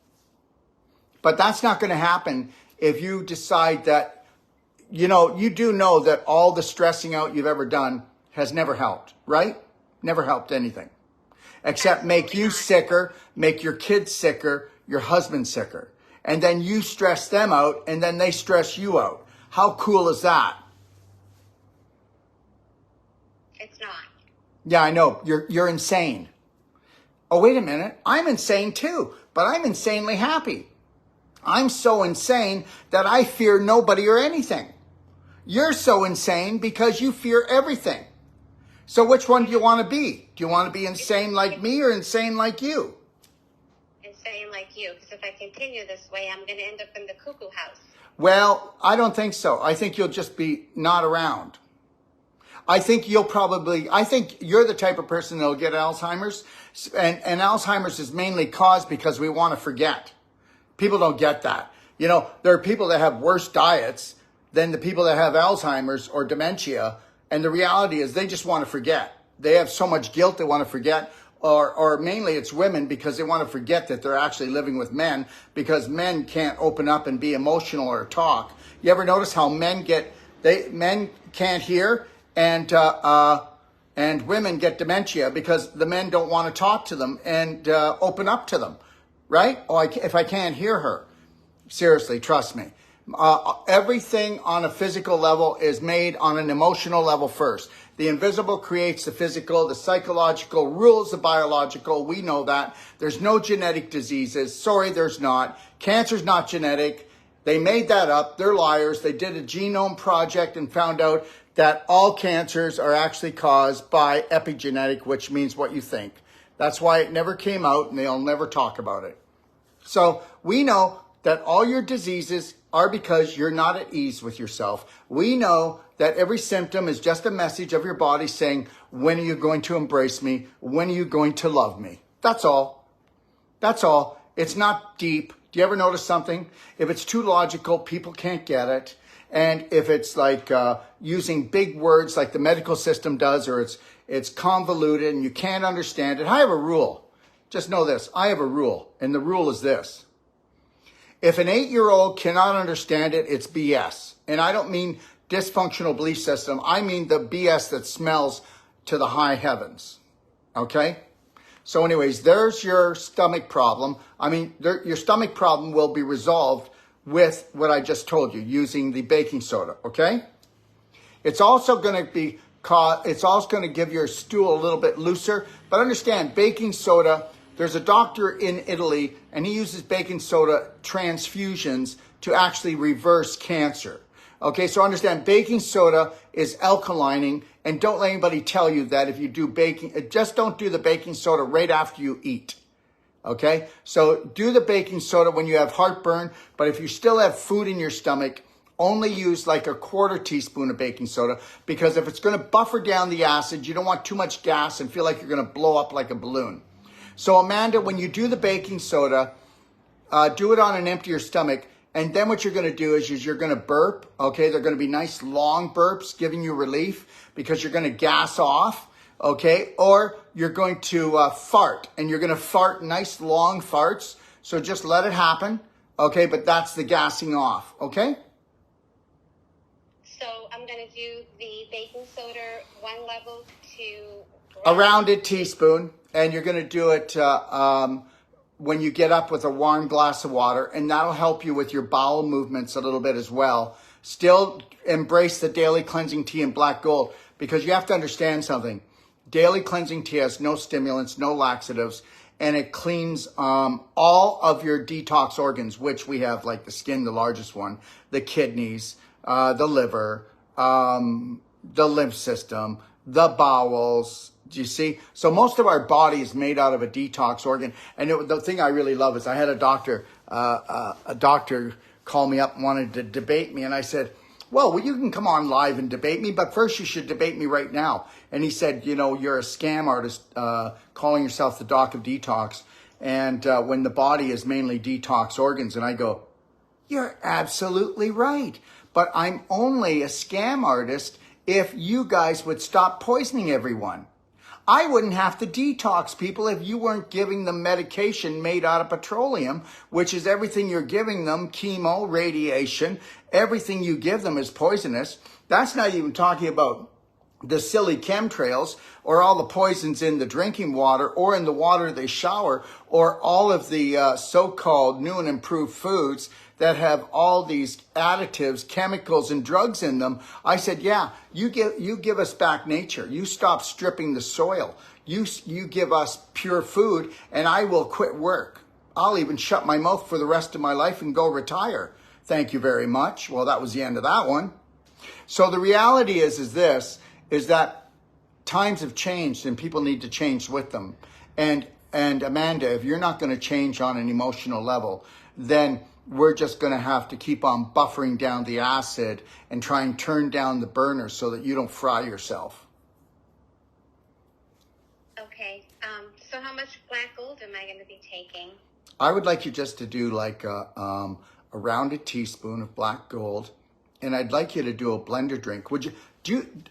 But that's not going to happen if you decide that, you do know that all the stressing out you've ever done has never helped, right? Never helped anything. Except make you sicker, make your kids sicker, your husband sicker. And then you stress them out and then they stress you out. How cool is that? It's not. Yeah, I know. You're insane. Oh, wait a minute. I'm insane too, but I'm insanely happy. I'm so insane that I fear nobody or anything. You're so insane because you fear everything. So which one do you want to be? Do you want to be insane like me or insane like you? Insane like you, because if I continue this way, I'm going to end up in the cuckoo house. Well, I don't think so. I think you'll just be not around. I think you're the type of person that'll get Alzheimer's. And Alzheimer's is mainly caused because we want to forget. People don't get that. There are people that have worse diets than the people that have Alzheimer's or dementia. And the reality is they just want to forget. They have so much guilt they want to forget. Or mainly it's women because they want to forget that they're actually living with men because men can't open up and be emotional or talk. You ever notice how men can't hear and women get dementia because the men don't want to talk to them and open up to them, right? If I can't hear her, seriously, trust me. Everything on a physical level is made on an emotional level first. The invisible creates the physical, the psychological rules the biological. We know that. There's no genetic diseases. Sorry, there's not. Cancer's not genetic. They made that up. They're liars. They did a genome project and found out that all cancers are actually caused by epigenetic, which means what you think. That's why it never came out and they'll never talk about it. So we know that all your diseases are because you're not at ease with yourself. We know that every symptom is just a message of your body saying, when are you going to embrace me? When are you going to love me? That's all. That's all. It's not deep. Do you ever notice something? If it's too logical, people can't get it. And if it's like using big words like the medical system does, or it's convoluted and you can't understand it, I have a rule. Just know this. I have a rule. And the rule is this. If an 8-year-old cannot understand it, it's BS. And I don't mean dysfunctional belief system. I mean the BS that smells to the high heavens. Okay? So anyways, there's your stomach problem. Your stomach problem will be resolved with what I just told you, using the baking soda. Okay? It's also going to give your stool a little bit looser. But understand, baking soda, there's a doctor in Italy, and he uses baking soda transfusions to actually reverse cancer. Okay, so understand, baking soda is alkalining, and don't let anybody tell you that if you do baking, just don't do the baking soda right after you eat. Okay, so do the baking soda when you have heartburn, but if you still have food in your stomach, only use like a quarter teaspoon of baking soda, because if it's going to buffer down the acid, you don't want too much gas and feel like you're going to blow up like a balloon. So Amanda, when you do the baking soda, do it on an emptier stomach. And then what you're going to do is you're going to burp. Okay, they're going to be nice long burps, giving you relief because you're going to gas off. Okay, or you're going to fart, and you're going to fart nice long farts. So just let it happen. Okay, but that's the gassing off. Okay. So I'm going to do the baking soda 1 level to a rounded teaspoon, and you're going to do it when you get up with a warm glass of water, and that'll help you with your bowel movements a little bit as well. Still embrace the daily cleansing tea in Black Gold, because you have to understand something. Daily cleansing tea has no stimulants, no laxatives, and it cleans all of your detox organs, which we have, like the skin, the largest one, the kidneys, the liver, the lymph system, the bowels. Do you see? So most of our body is made out of a detox organ. And the thing I really love is I had a doctor call me up and wanted to debate me. And I said, well, you can come on live and debate me, but first you should debate me right now. And he said, you're a scam artist calling yourself the doc of detox. And when the body is mainly detox organs. And I go, you're absolutely right. But I'm only a scam artist if you guys would stop poisoning everyone. I wouldn't have to detox people if you weren't giving them medication made out of petroleum, which is everything you're giving them, chemo, radiation, everything you give them is poisonous. That's not even talking about the silly chemtrails or all the poisons in the drinking water or in the water they shower, or all of the so-called new and improved foods that have all these additives, chemicals, and drugs in them. I said, yeah, you give us back nature. You stop stripping the soil. You give us pure food, and I will quit work. I'll even shut my mouth for the rest of my life and go retire. Thank you very much. Well, that was the end of that one. So the reality is that times have changed and people need to change with them. And Amanda, if you're not going to change on an emotional level, then we're just going to have to keep on buffering down the acid and try and turn down the burner so that you don't fry yourself. Okay. So how much Black Gold am I going to be taking? I would like you just to do like a rounded teaspoon of Black Gold, and I'd like you to do a blender drink. Would you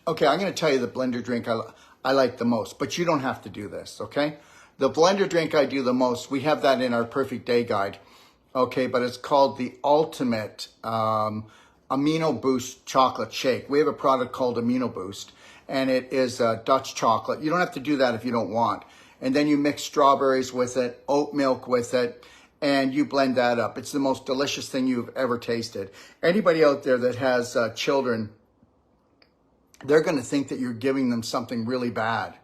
okay, I'm going to tell you the blender drink I like the most, but you don't have to do this, okay? The blender drink I do the most, we have that in our Perfect Day Guide. Okay, but it's called the Ultimate Amino Boost Chocolate Shake. We have a product called Amino Boost, and it is Dutch chocolate. You don't have to do that if you don't want. And then you mix strawberries with it, oat milk with it, and you blend that up. It's the most delicious thing you've ever tasted. Anybody out there that has children, they're going to think that you're giving them something really bad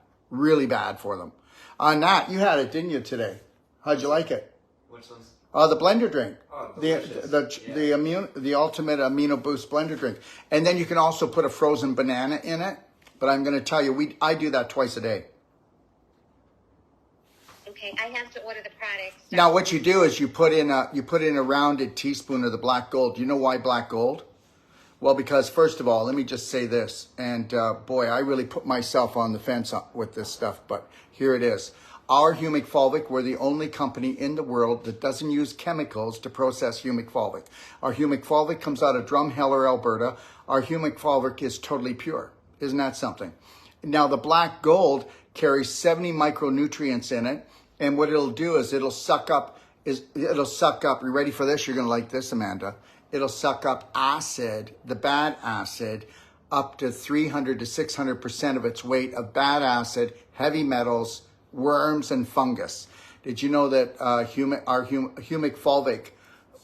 for them. On that, you had it, didn't you, today? How'd you like it? Which one's? The blender drink, Oh, the Ultimate Amino Boost blender drink, and then you can also put a frozen banana in it. But I'm going to tell you, I do that twice a day. Okay, I have to order the products. Now, what you do is you put in a rounded teaspoon of the Black Gold. Do you know why Black Gold? Well, because first of all, let me just say this, and boy, I really put myself on the fence with this stuff, but here it is. Our humic fulvic, we're the only company in the world that doesn't use chemicals to process humic fulvic. Our humic fulvic comes out of Drumheller, Alberta. Our humic fulvic is totally pure. Isn't that something? Now, the Black Gold carries 70 micronutrients in it, and what it'll do is it'll suck up, you ready for this? You're going to like this, Amanda. It'll suck up acid, the bad acid, up to 300 to 600% of its weight of bad acid, heavy metals, worms, and fungus. Did you know that our humic fulvic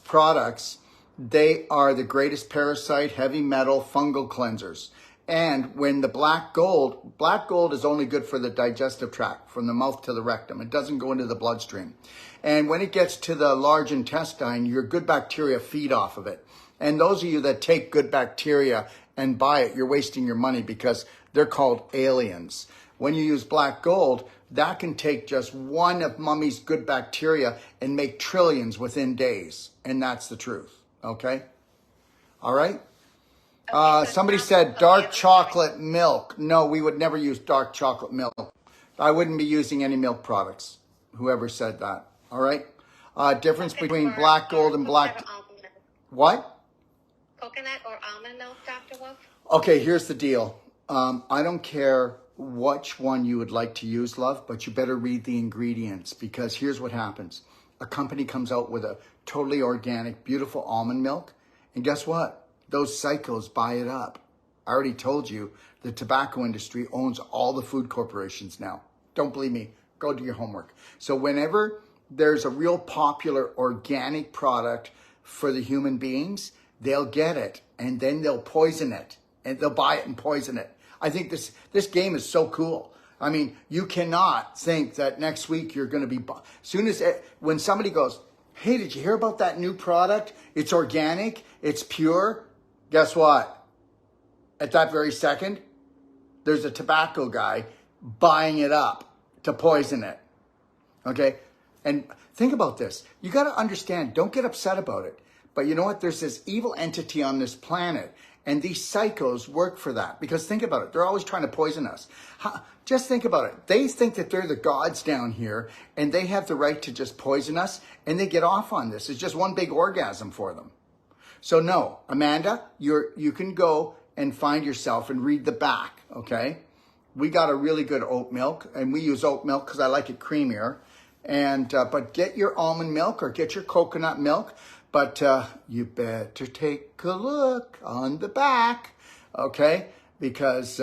products, they are the greatest parasite, heavy metal, fungal cleansers? And when the Black Gold is only good for the digestive tract, from the mouth to the rectum. It doesn't go into the bloodstream. And when it gets to the large intestine, your good bacteria feed off of it. And those of you that take good bacteria and buy it, you're wasting your money because they're called aliens. When you use Black Gold, that can take just one of Mummy's good bacteria and make trillions within days. And that's the truth, okay? All right? Okay, so it's Somebody not said milk. dark Okay, I'm sorry. chocolate milk. No, we would never use dark chocolate milk. I wouldn't be using any milk products. Whoever said that. All right. Difference between black gold and coconut black. or almond milk. What? Coconut or almond milk, Dr. Wolf? Okay, here's the deal. I don't care which one you would like to use, love, but you better read the ingredients because here's what happens. A company comes out with a totally organic, beautiful almond milk, and guess what? Those psychos buy it up. I already told you the tobacco industry owns all the food corporations now. Don't believe me? Go do your homework. So whenever there's a real popular organic product for the human beings, they'll get it and then they'll poison it and they'll buy it and poison it. I think this game is so cool. I mean, you cannot think that next week you're going to be, when somebody goes, hey, did you hear about that new product? It's organic, it's pure. Guess what? At that very second, there's a tobacco guy buying it up to poison it. Okay? And think about this. You got to understand, don't get upset about it. But you know what? There's this evil entity on this planet, and these psychos work for that. Because think about it. They're always trying to poison us. Just think about it. They think that they're the gods down here, and they have the right to just poison us, and they get off on this. It's just one big orgasm for them. So no, Amanda, you can go and find yourself and read the back, okay? We got a really good oat milk, and we use oat milk because I like it creamier. And but get your almond milk or get your coconut milk. But you better take a look on the back, okay? Because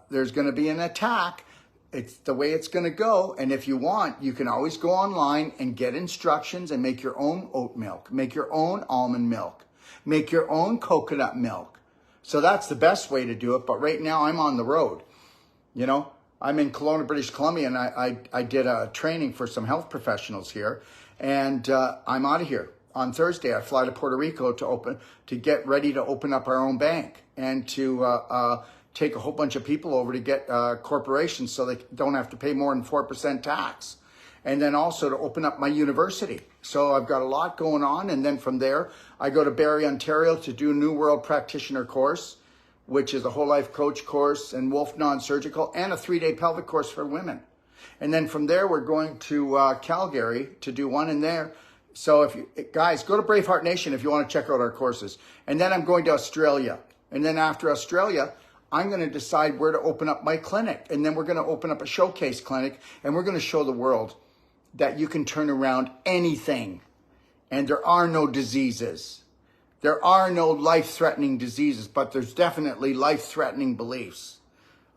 there's going to be an attack. It's the way it's going to go. And if you want, you can always go online and get instructions and make your own oat milk, make your own almond milk, make your own coconut milk. So that's the best way to do it. But right now I'm on the road. You know, I'm in Kelowna, British Columbia, and I did a training for some health professionals here. And I'm out of here. On Thursday, I fly to Puerto Rico to get ready to open up our own bank and to take a whole bunch of people over to get corporations so they don't have to pay more than 4% tax. And then also to open up my university. So I've got a lot going on. And then from there, I go to Barrie, Ontario to do a New World Practitioner course, which is a whole life coach course and Wolf non-surgical and a 3-day pelvic course for women. And then from there, we're going to Calgary to do one in there. So if you guys go to Braveheart Nation if you want to check out our courses. And then I'm going to Australia. And then after Australia, I'm going to decide where to open up my clinic. And then we're going to open up a showcase clinic and we're going to show the world that you can turn around anything. And there are no diseases. There are no life-threatening diseases, but there's definitely life-threatening beliefs.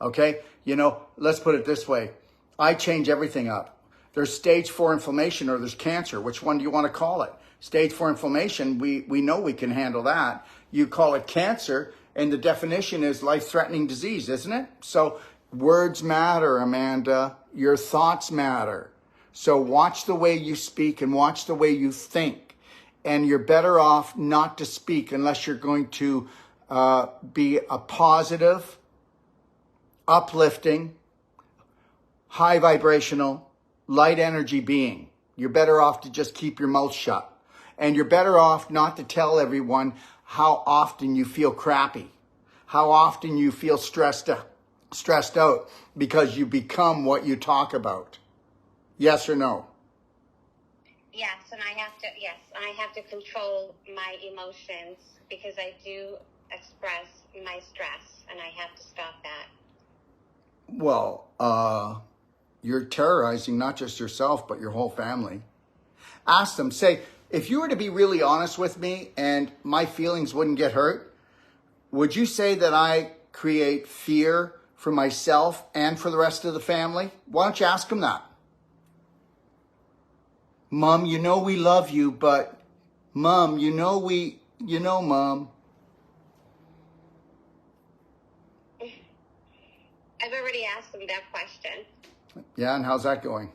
Okay? You know, let's put it this way. I change everything up. There's stage 4 inflammation or there's cancer. Which one do you want to call it? Stage 4 inflammation, we know we can handle that. You call it cancer, and the definition is life-threatening disease, isn't it? So words matter, Amanda. Your thoughts matter. So watch the way you speak and watch the way you think. And you're better off not to speak unless you're going to be a positive, uplifting, high vibrational, light energy being. You're better off to just keep your mouth shut. And you're better off not to tell everyone how often you feel crappy, how often you feel stressed out because you become what you talk about. Yes or no? Yes, and I have to control my emotions because I do express my stress, and I have to stop that. Well, you're terrorizing not just yourself, but your whole family. Ask them, say, if you were to be really honest with me and my feelings wouldn't get hurt, would you say that I create fear for myself and for the rest of the family? Why don't you ask them that? Mom, you know we love you, but Mom, Mom. I've already asked them that question. Yeah, and how's that going?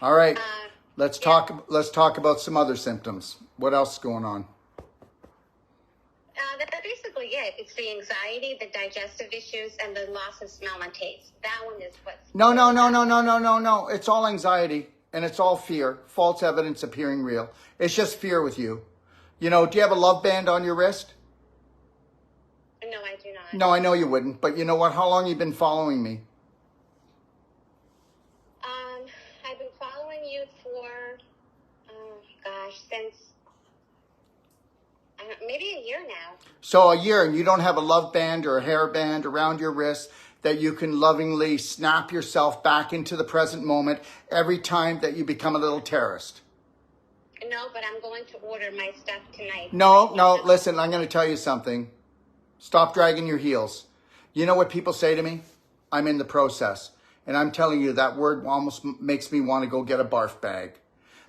All right, let's talk about some other symptoms. What else is going on? That's basically it. It's the anxiety, the digestive issues, and the loss of smell and taste. That one is what's... No. It's all anxiety and it's all fear. False evidence appearing real. It's just fear with you. You know, do you have a love band on your wrist? No, I do not. No, I know you wouldn't, but you know what? How long have you been following me? I've been following you for, oh gosh, since maybe a year now. So a year, and you don't have a love band or a hair band around your wrist that you can lovingly snap yourself back into the present moment every time that you become a little terrorist. No, but I'm going to order my stuff tonight. No, listen, I'm going to tell you something. Stop dragging your heels. You know what people say to me? I'm in the process. And I'm telling you, that word almost makes me want to go get a barf bag.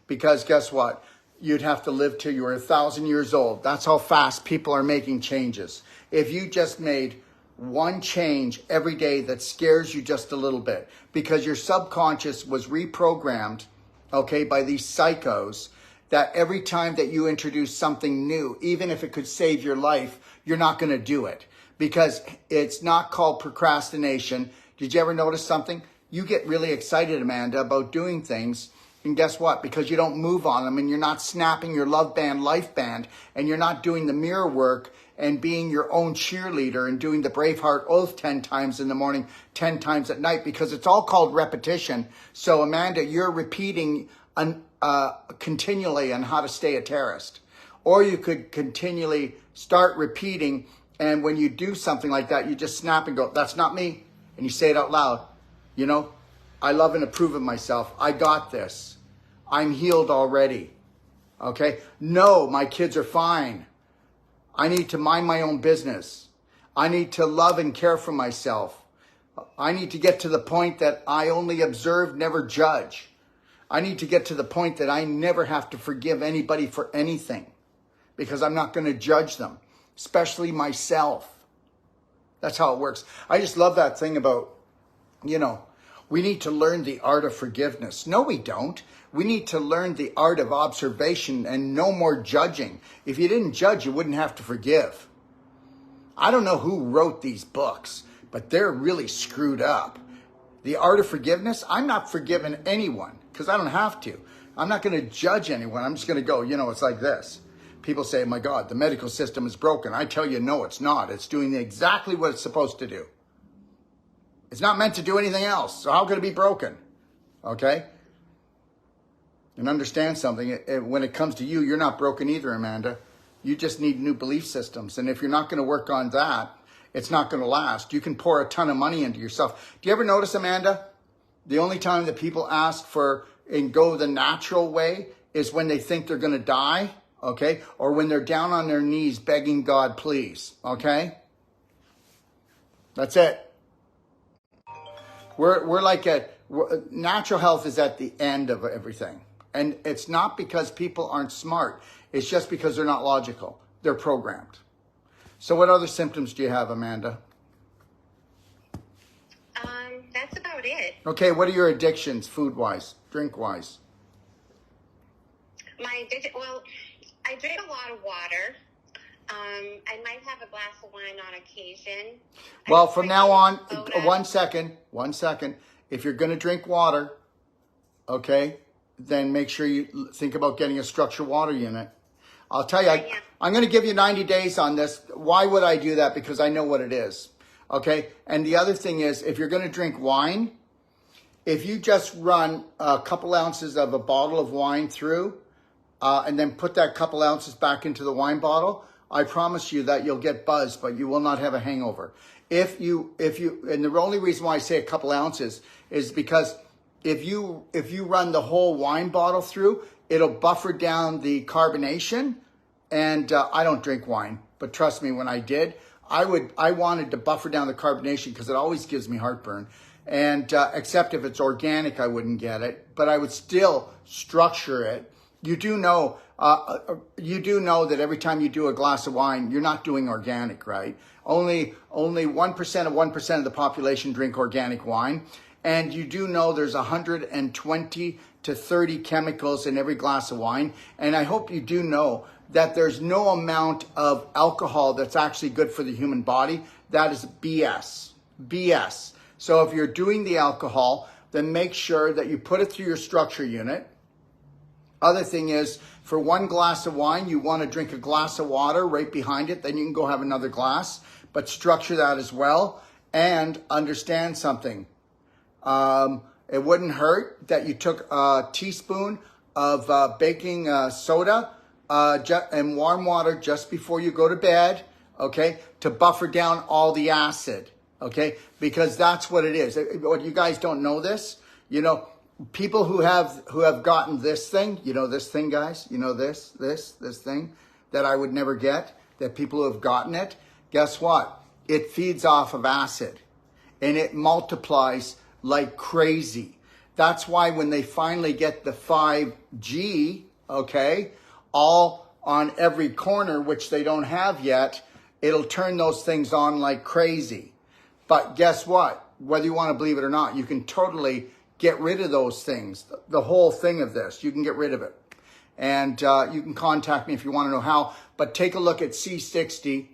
Because guess what? You'd have to live till you were 1,000 years old. That's how fast people are making changes. If you just made one change every day that scares you just a little bit, because your subconscious was reprogrammed, okay, by these psychos, that every time that you introduce something new, even if it could save your life, you're not going to do it because it's not called procrastination. Did you ever notice something? You get really excited, Amanda, about doing things. And guess what? Because you don't move on them and you're not snapping your love band, life band, and you're not doing the mirror work and being your own cheerleader and doing the Braveheart oath 10 times in the morning, 10 times at night, because it's all called repetition. So Amanda, you're repeating continually on how to stay a terrorist. Or you could continually start repeating, and when you do something like that, you just snap and go, that's not me. And you say it out loud. You know, I love and approve of myself. I got this. I'm healed already. Okay? No, my kids are fine. I need to mind my own business. I need to love and care for myself. I need to get to the point that I only observe, never judge. I need to get to the point that I never have to forgive anybody for anything because I'm not going to judge them, especially myself. That's how it works. I just love that thing about, you know, we need to learn the art of forgiveness. No, we don't. We need to learn the art of observation and no more judging. If you didn't judge, you wouldn't have to forgive. I don't know who wrote these books, but they're really screwed up. The art of forgiveness, I'm not forgiving anyone because I don't have to. I'm not going to judge anyone. I'm just going to go, you know, it's like this. People say, my God, the medical system is broken. I tell you, no, it's not. It's doing exactly what it's supposed to do. It's not meant to do anything else. So how could it be broken? Okay? And understand something. When it comes to you, you're not broken either, Amanda. You just need new belief systems. And if you're not going to work on that, it's not going to last. You can pour a ton of money into yourself. Do you ever notice, Amanda, the only time that people ask for and go the natural way is when they think they're going to die, okay? Or when they're down on their knees begging God, please, okay? That's it. We're like natural health is at the end of everything. And it's not because people aren't smart. It's just because they're not logical. They're programmed. So what other symptoms do you have, Amanda? That's about it. Okay, what are your addictions, food-wise, drink-wise? Well, I drink a lot of water. I might have a glass of wine on occasion. Well, from now on, 1 second. If you're going to drink water, okay, then make sure you think about getting a structured water unit. I'll tell you, I'm going to give you 90 days on this. Why would I do that? Because I know what it is. Okay. And the other thing is, if you're going to drink wine, if you just run a couple ounces of a bottle of wine through and then put that couple ounces back into the wine bottle, I promise you that you'll get buzzed, but you will not have a hangover. And the only reason why I say a couple ounces is because if you run the whole wine bottle through, it'll buffer down the carbonation. And I don't drink wine, but trust me, when I did, I wanted to buffer down the carbonation because it always gives me heartburn. And except if it's organic, I wouldn't get it, but I would still structure it. You do know that every time you do a glass of wine, you're not doing organic, right? Only 1% of the population drink organic wine. And you do know there's 120 to 30 chemicals in every glass of wine. And I hope you do know that there's no amount of alcohol that's actually good for the human body. That is BS. BS. So if you're doing the alcohol, then make sure that you put it through your structure unit. Other thing is, for one glass of wine, you want to drink a glass of water right behind it. Then you can go have another glass. But structure that as well. And understand something. It wouldn't hurt that you took a teaspoon of baking soda and warm water just before you go to bed, okay, to buffer down all the acid, okay, because that's what it is. What you guys don't know this, you know, people who have gotten this thing, you know, this thing, guys, you know, this thing that I would never get, that people who have gotten it, guess what? It feeds off of acid and it multiplies like crazy. That's why when they finally get the 5G, okay, all on every corner, which they don't have yet, it'll turn those things on like crazy. But guess what? Whether you want to believe it or not, you can totally get rid of those things. The whole thing of this, you can get rid of it. And you can contact me if you want to know how. But take a look at C60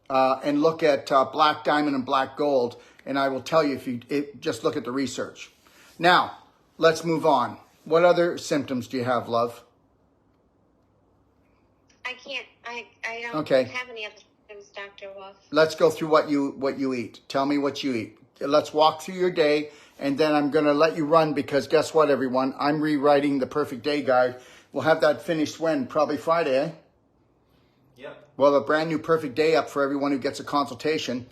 and look at Black Diamond and Black Gold. And I will tell you if you just look at the research. Now, let's move on. What other symptoms do you have, love? I can't. I don't Okay. have any other symptoms, Dr. Wolf. Let's go through what you eat. Tell me what you eat. Let's walk through your day, and then I'm going to let you run because guess what, everyone? I'm rewriting the Perfect Day Guide. We'll have that finished when? Probably Friday, eh? Yep. Well, a brand new Perfect Day up for everyone who gets a consultation.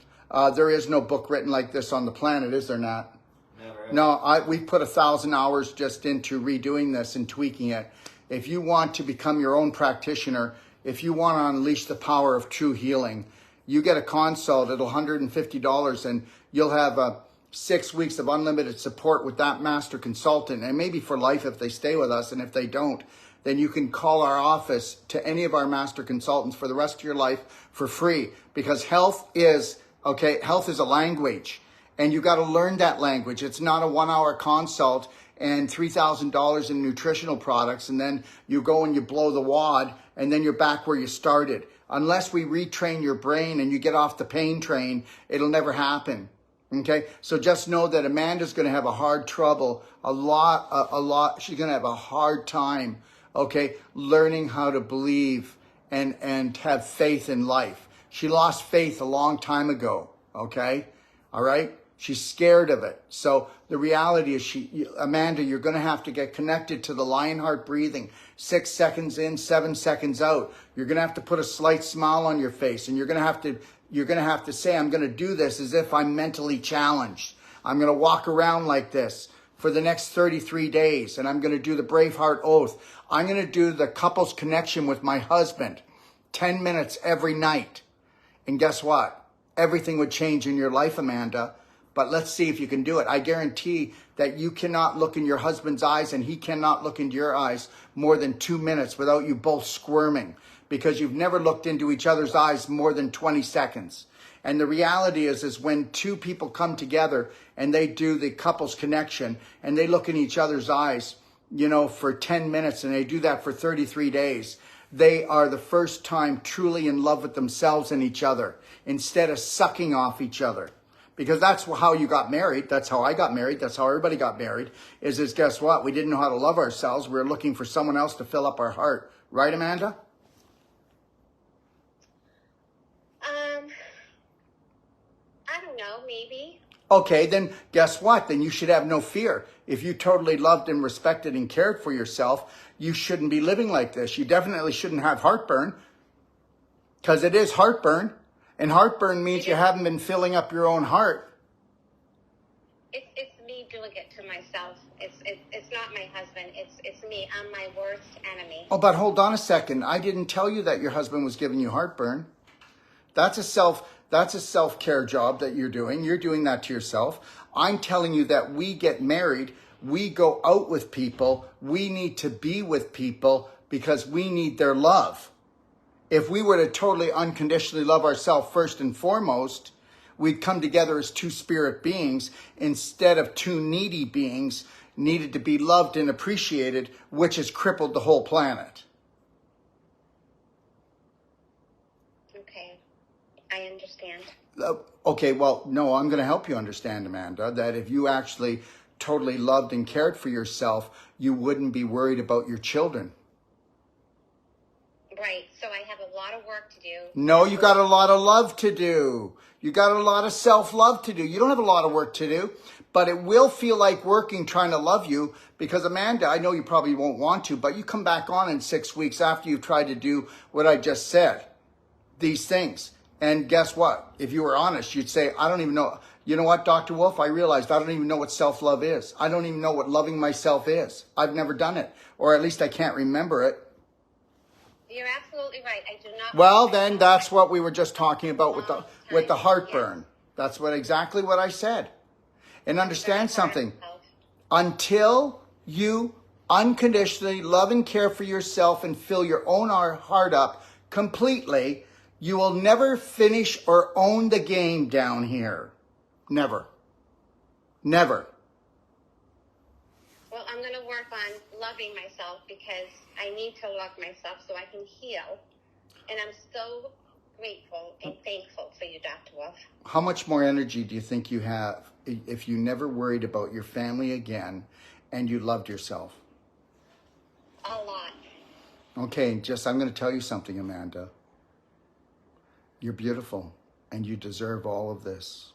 There is no book written like this on the planet, is there not? Never. No, we put 1,000 hours just into redoing this and tweaking it. If you want to become your own practitioner, if you want to unleash the power of true healing, you get a consult at $150 and you'll have 6 weeks of unlimited support with that master consultant, and maybe for life if they stay with us. And if they don't, then you can call our office to any of our master consultants for the rest of your life for free, because health is a language, and you got to learn that language. It's not a 1-hour consult and $3,000 in nutritional products, and then you go and you blow the wad, and then you're back where you started. Unless we retrain your brain and you get off the pain train, it'll never happen. Okay, so just know that Amanda's going to have a lot. She's going to have a hard time, okay, learning how to believe and have faith in life. She lost faith a long time ago, okay? All right? She's scared of it. So the reality is, Amanda, you're going to have to get connected to the Lionheart breathing. 6 seconds in, 7 seconds out. You're going to have to put a slight smile on your face, and you're going to have to say, I'm going to do this as if I'm mentally challenged. I'm going to walk around like this for the next 33 days, and I'm going to do the Braveheart Oath. I'm going to do the couples connection with my husband, 10 minutes every night. And guess what? Everything would change in your life, Amanda. But let's see if you can do it. I guarantee that you cannot look in your husband's eyes and he cannot look into your eyes more than 2 minutes without you both squirming, because you've never looked into each other's eyes more than 20 seconds. And the reality is when two people come together and they do the couples connection and they look in each other's eyes, you know, for 10 minutes, and they do that for 33 days, they are the first time truly in love with themselves and each other instead of sucking off each other. Because that's how you got married. That's how I got married. That's how everybody got married. Is guess what? We didn't know how to love ourselves. We were looking for someone else to fill up our heart. Right, Amanda? I don't know, maybe. Okay, then guess what? Then you should have no fear. If you totally loved and respected and cared for yourself, you shouldn't be living like this. You definitely shouldn't have heartburn, because it is heartburn. And heartburn means you haven't been filling up your own heart. It's me doing it to myself. It's not my husband. It's me. I'm my worst enemy. Oh, but hold on a second. I didn't tell you that your husband was giving you heartburn. That's a self-care job that you're doing. You're doing that to yourself. I'm telling you that we get married. We go out with people. We need to be with people because we need their love. If we were to totally unconditionally love ourselves first and foremost, we'd come together as two spirit beings instead of two needy beings needed to be loved and appreciated, which has crippled the whole planet. Okay, I understand. Okay, well, no, I'm going to help you understand, Amanda, that if you actually totally loved and cared for yourself, you wouldn't be worried about your children. lot of work to do. No, you got a lot of love to do. You got a lot of self-love to do. You don't have a lot of work to do, but it will feel like working trying to love you because, Amanda, I know you probably won't want to, but you come back on in 6 weeks after you've tried to do what I just said, these things. And guess what? If you were honest, you'd say, I don't even know. You know what, Dr. Wolf? I realized I don't even know what self-love is. I don't even know what loving myself is. I've never done it, or at least I can't remember it. You're absolutely right. I do not. Well, then that's what we were just talking about with the heartburn. Yes. That's exactly what I said. And understand Very hard something. on myself. Until you unconditionally love and care for yourself and fill your own heart up completely, you will never finish or own the game down here. Never. Never. Well, I'm going to work on loving myself because I need to love myself so I can heal. And I'm so grateful and thankful for you, Dr. Wolf. How much more energy do you think you have if you never worried about your family again and you loved yourself? A lot. Okay, I'm going to tell you something, Amanda. You're beautiful and you deserve all of this.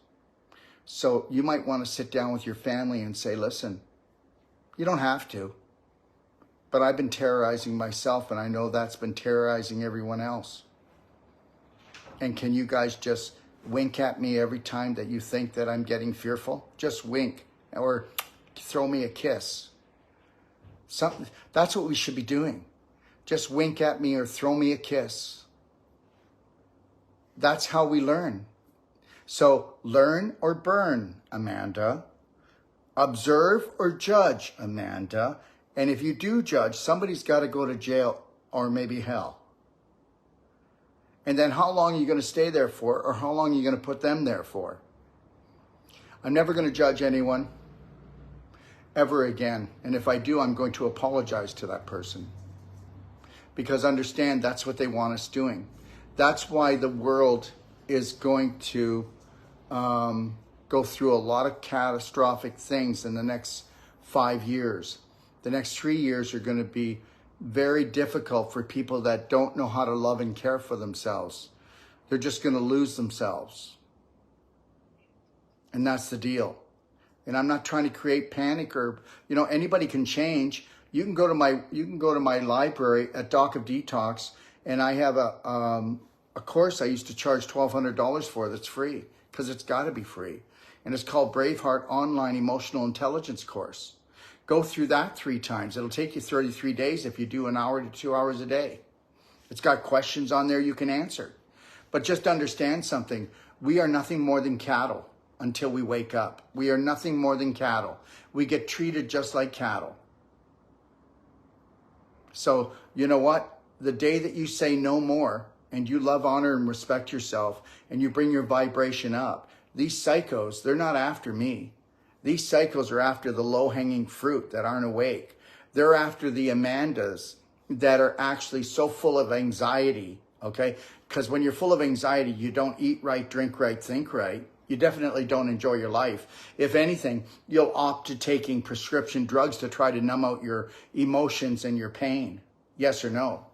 So you might want to sit down with your family and say, listen, you don't have to, but I've been terrorizing myself and I know that's been terrorizing everyone else. And can you guys just wink at me every time that you think that I'm getting fearful? Just wink or throw me a kiss. That's what we should be doing. Just wink at me or throw me a kiss. That's how we learn. So learn or burn, Amanda. Observe or judge, Amanda. And if you do judge, somebody's got to go to jail or maybe hell. And then how long are you going to stay there for, or how long are you going to put them there for? I'm never going to judge anyone ever again. And if I do, I'm going to apologize to that person. Because understand, that's what they want us doing. That's why the world is going to go through a lot of catastrophic things in the next 5 years. The next 3 years are going to be very difficult for people that don't know how to love and care for themselves. They're just going to lose themselves. And that's the deal. And I'm not trying to create panic or, anybody can change. You can go to my library at Doc of Detox, and I have a course I used to charge $1,200 for that's free, because it's got to be free. And it's called Braveheart Online Emotional Intelligence Course. Go through that 3 times. It'll take you 33 days if you do 1 hour to 2 hours a day. It's got questions on there you can answer. But just understand something. We are nothing more than cattle until we wake up. We are nothing more than cattle. We get treated just like cattle. So, you know what? The day that you say no more and you love, honor, and respect yourself and you bring your vibration up, these psychos, they're not after me. These psychos are after the low-hanging fruit that aren't awake. They're after the Amandas that are actually so full of anxiety, okay? Because when you're full of anxiety, you don't eat right, drink right, think right. You definitely don't enjoy your life. If anything, you'll opt to taking prescription drugs to try to numb out your emotions and your pain. Yes or no?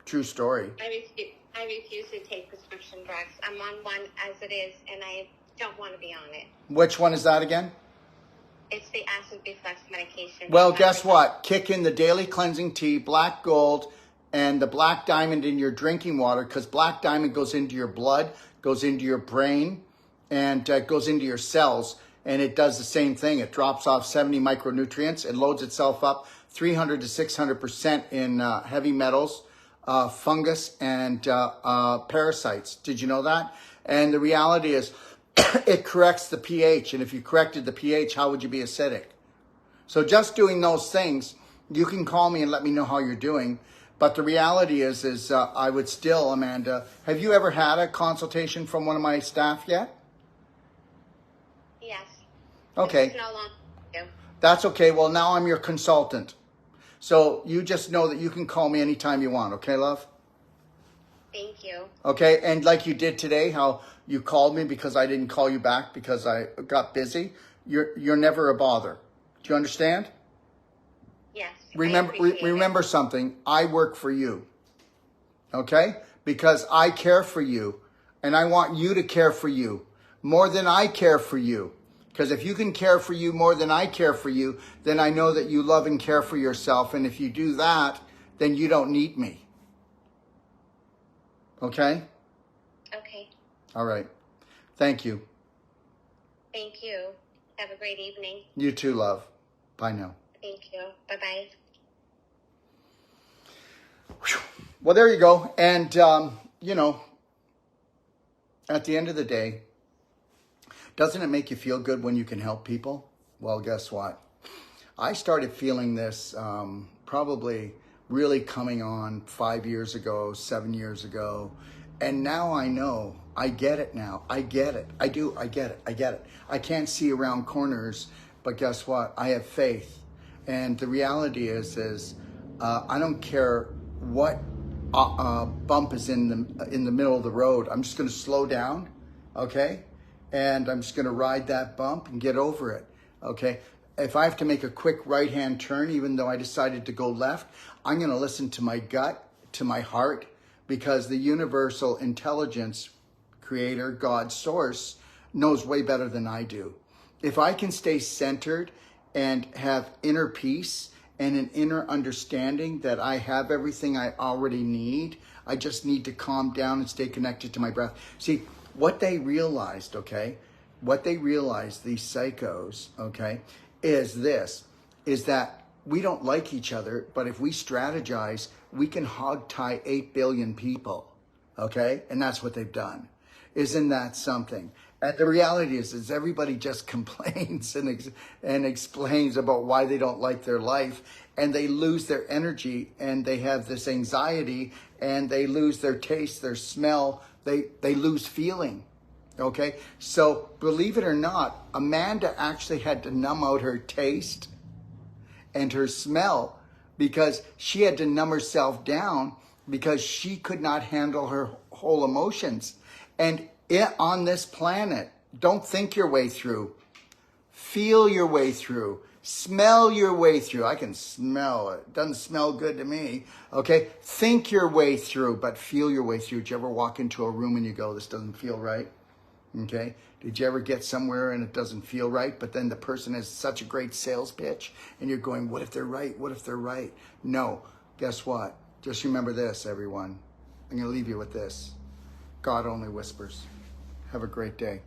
True story. I refuse to take prescription drugs. I'm on one as it is, and I don't want to be on it. Which one is that again? It's the acid reflux medication. Well, guess what? Kick in the daily cleansing tea, black gold, and the black diamond in your drinking water, because black diamond goes into your blood, goes into your brain, and goes into your cells, and it does the same thing. It drops off 70 micronutrients. It loads itself up 300 to 600% in heavy metals, fungus, and parasites. Did you know that? And the reality is it corrects the pH, and if you corrected the pH, how would you be acidic? So just doing those things, you can call me and let me know how you're doing. But the reality is I would still, Amanda, have you ever had a consultation from one of my staff yet? Yes. Okay. It's no longer you. That's okay. Well, now I'm your consultant. So you just know that you can call me anytime you want. Okay, love? Thank you. Okay. And like you did today, how you called me because I didn't call you back because I got busy. You're never a bother. Do you understand? Yes. Remember something. I work for you. Okay? because I care for you and I want you to care for you more than I care for you. Because if you can care for you more than I care for you, then I know that you love and care for yourself. And if you do that, then you don't need me. Okay? Okay. All right. Thank you. Thank you. Have a great evening. You too, love. Bye now. Thank you. Bye-bye. Well, there you go. And, you know, at the end of the day, doesn't it make you feel good when you can help people? Well, guess what? I started feeling this probably really coming on 5 years ago, 7 years ago. And now I know. I get it now. I get it. I do. I get it. I get it. I can't see around corners, but guess what? I have faith. And the reality is I don't care what bump is in the middle of the road. I'm just going to slow down, okay? And I'm just going to ride that bump and get over it, okay? If I have to make a quick right-hand turn, even though I decided to go left, I'm going to listen to my gut, to my heart, because the universal intelligence, creator, God, source, knows way better than I do. If I can stay centered and have inner peace and an inner understanding that I have everything I already need, I just need to calm down and stay connected to my breath. See, what they realized, okay, these psychos, okay, is that we don't like each other, but if we strategize, we can hog tie 8 billion people, okay? And that's what they've done. Isn't that something? And the reality is everybody just complains and explains about why they don't like their life, and they lose their energy, and they have this anxiety, and they lose their taste, their smell, they lose feeling, okay? So believe it or not, Amanda actually had to numb out her taste and her smell because she had to numb herself down because she could not handle her whole emotions. And on this planet, don't think your way through. Feel your way through. Smell your way through. I can smell it. Doesn't smell good to me. Okay? Think your way through, but feel your way through. Did you ever walk into a room and you go, this doesn't feel right? Okay? Did you ever get somewhere and it doesn't feel right, but then the person has such a great sales pitch and you're going, what if they're right? What if they're right? No. Guess what? Just remember this, everyone. I'm going to leave you with this. God only whispers. Have a great day.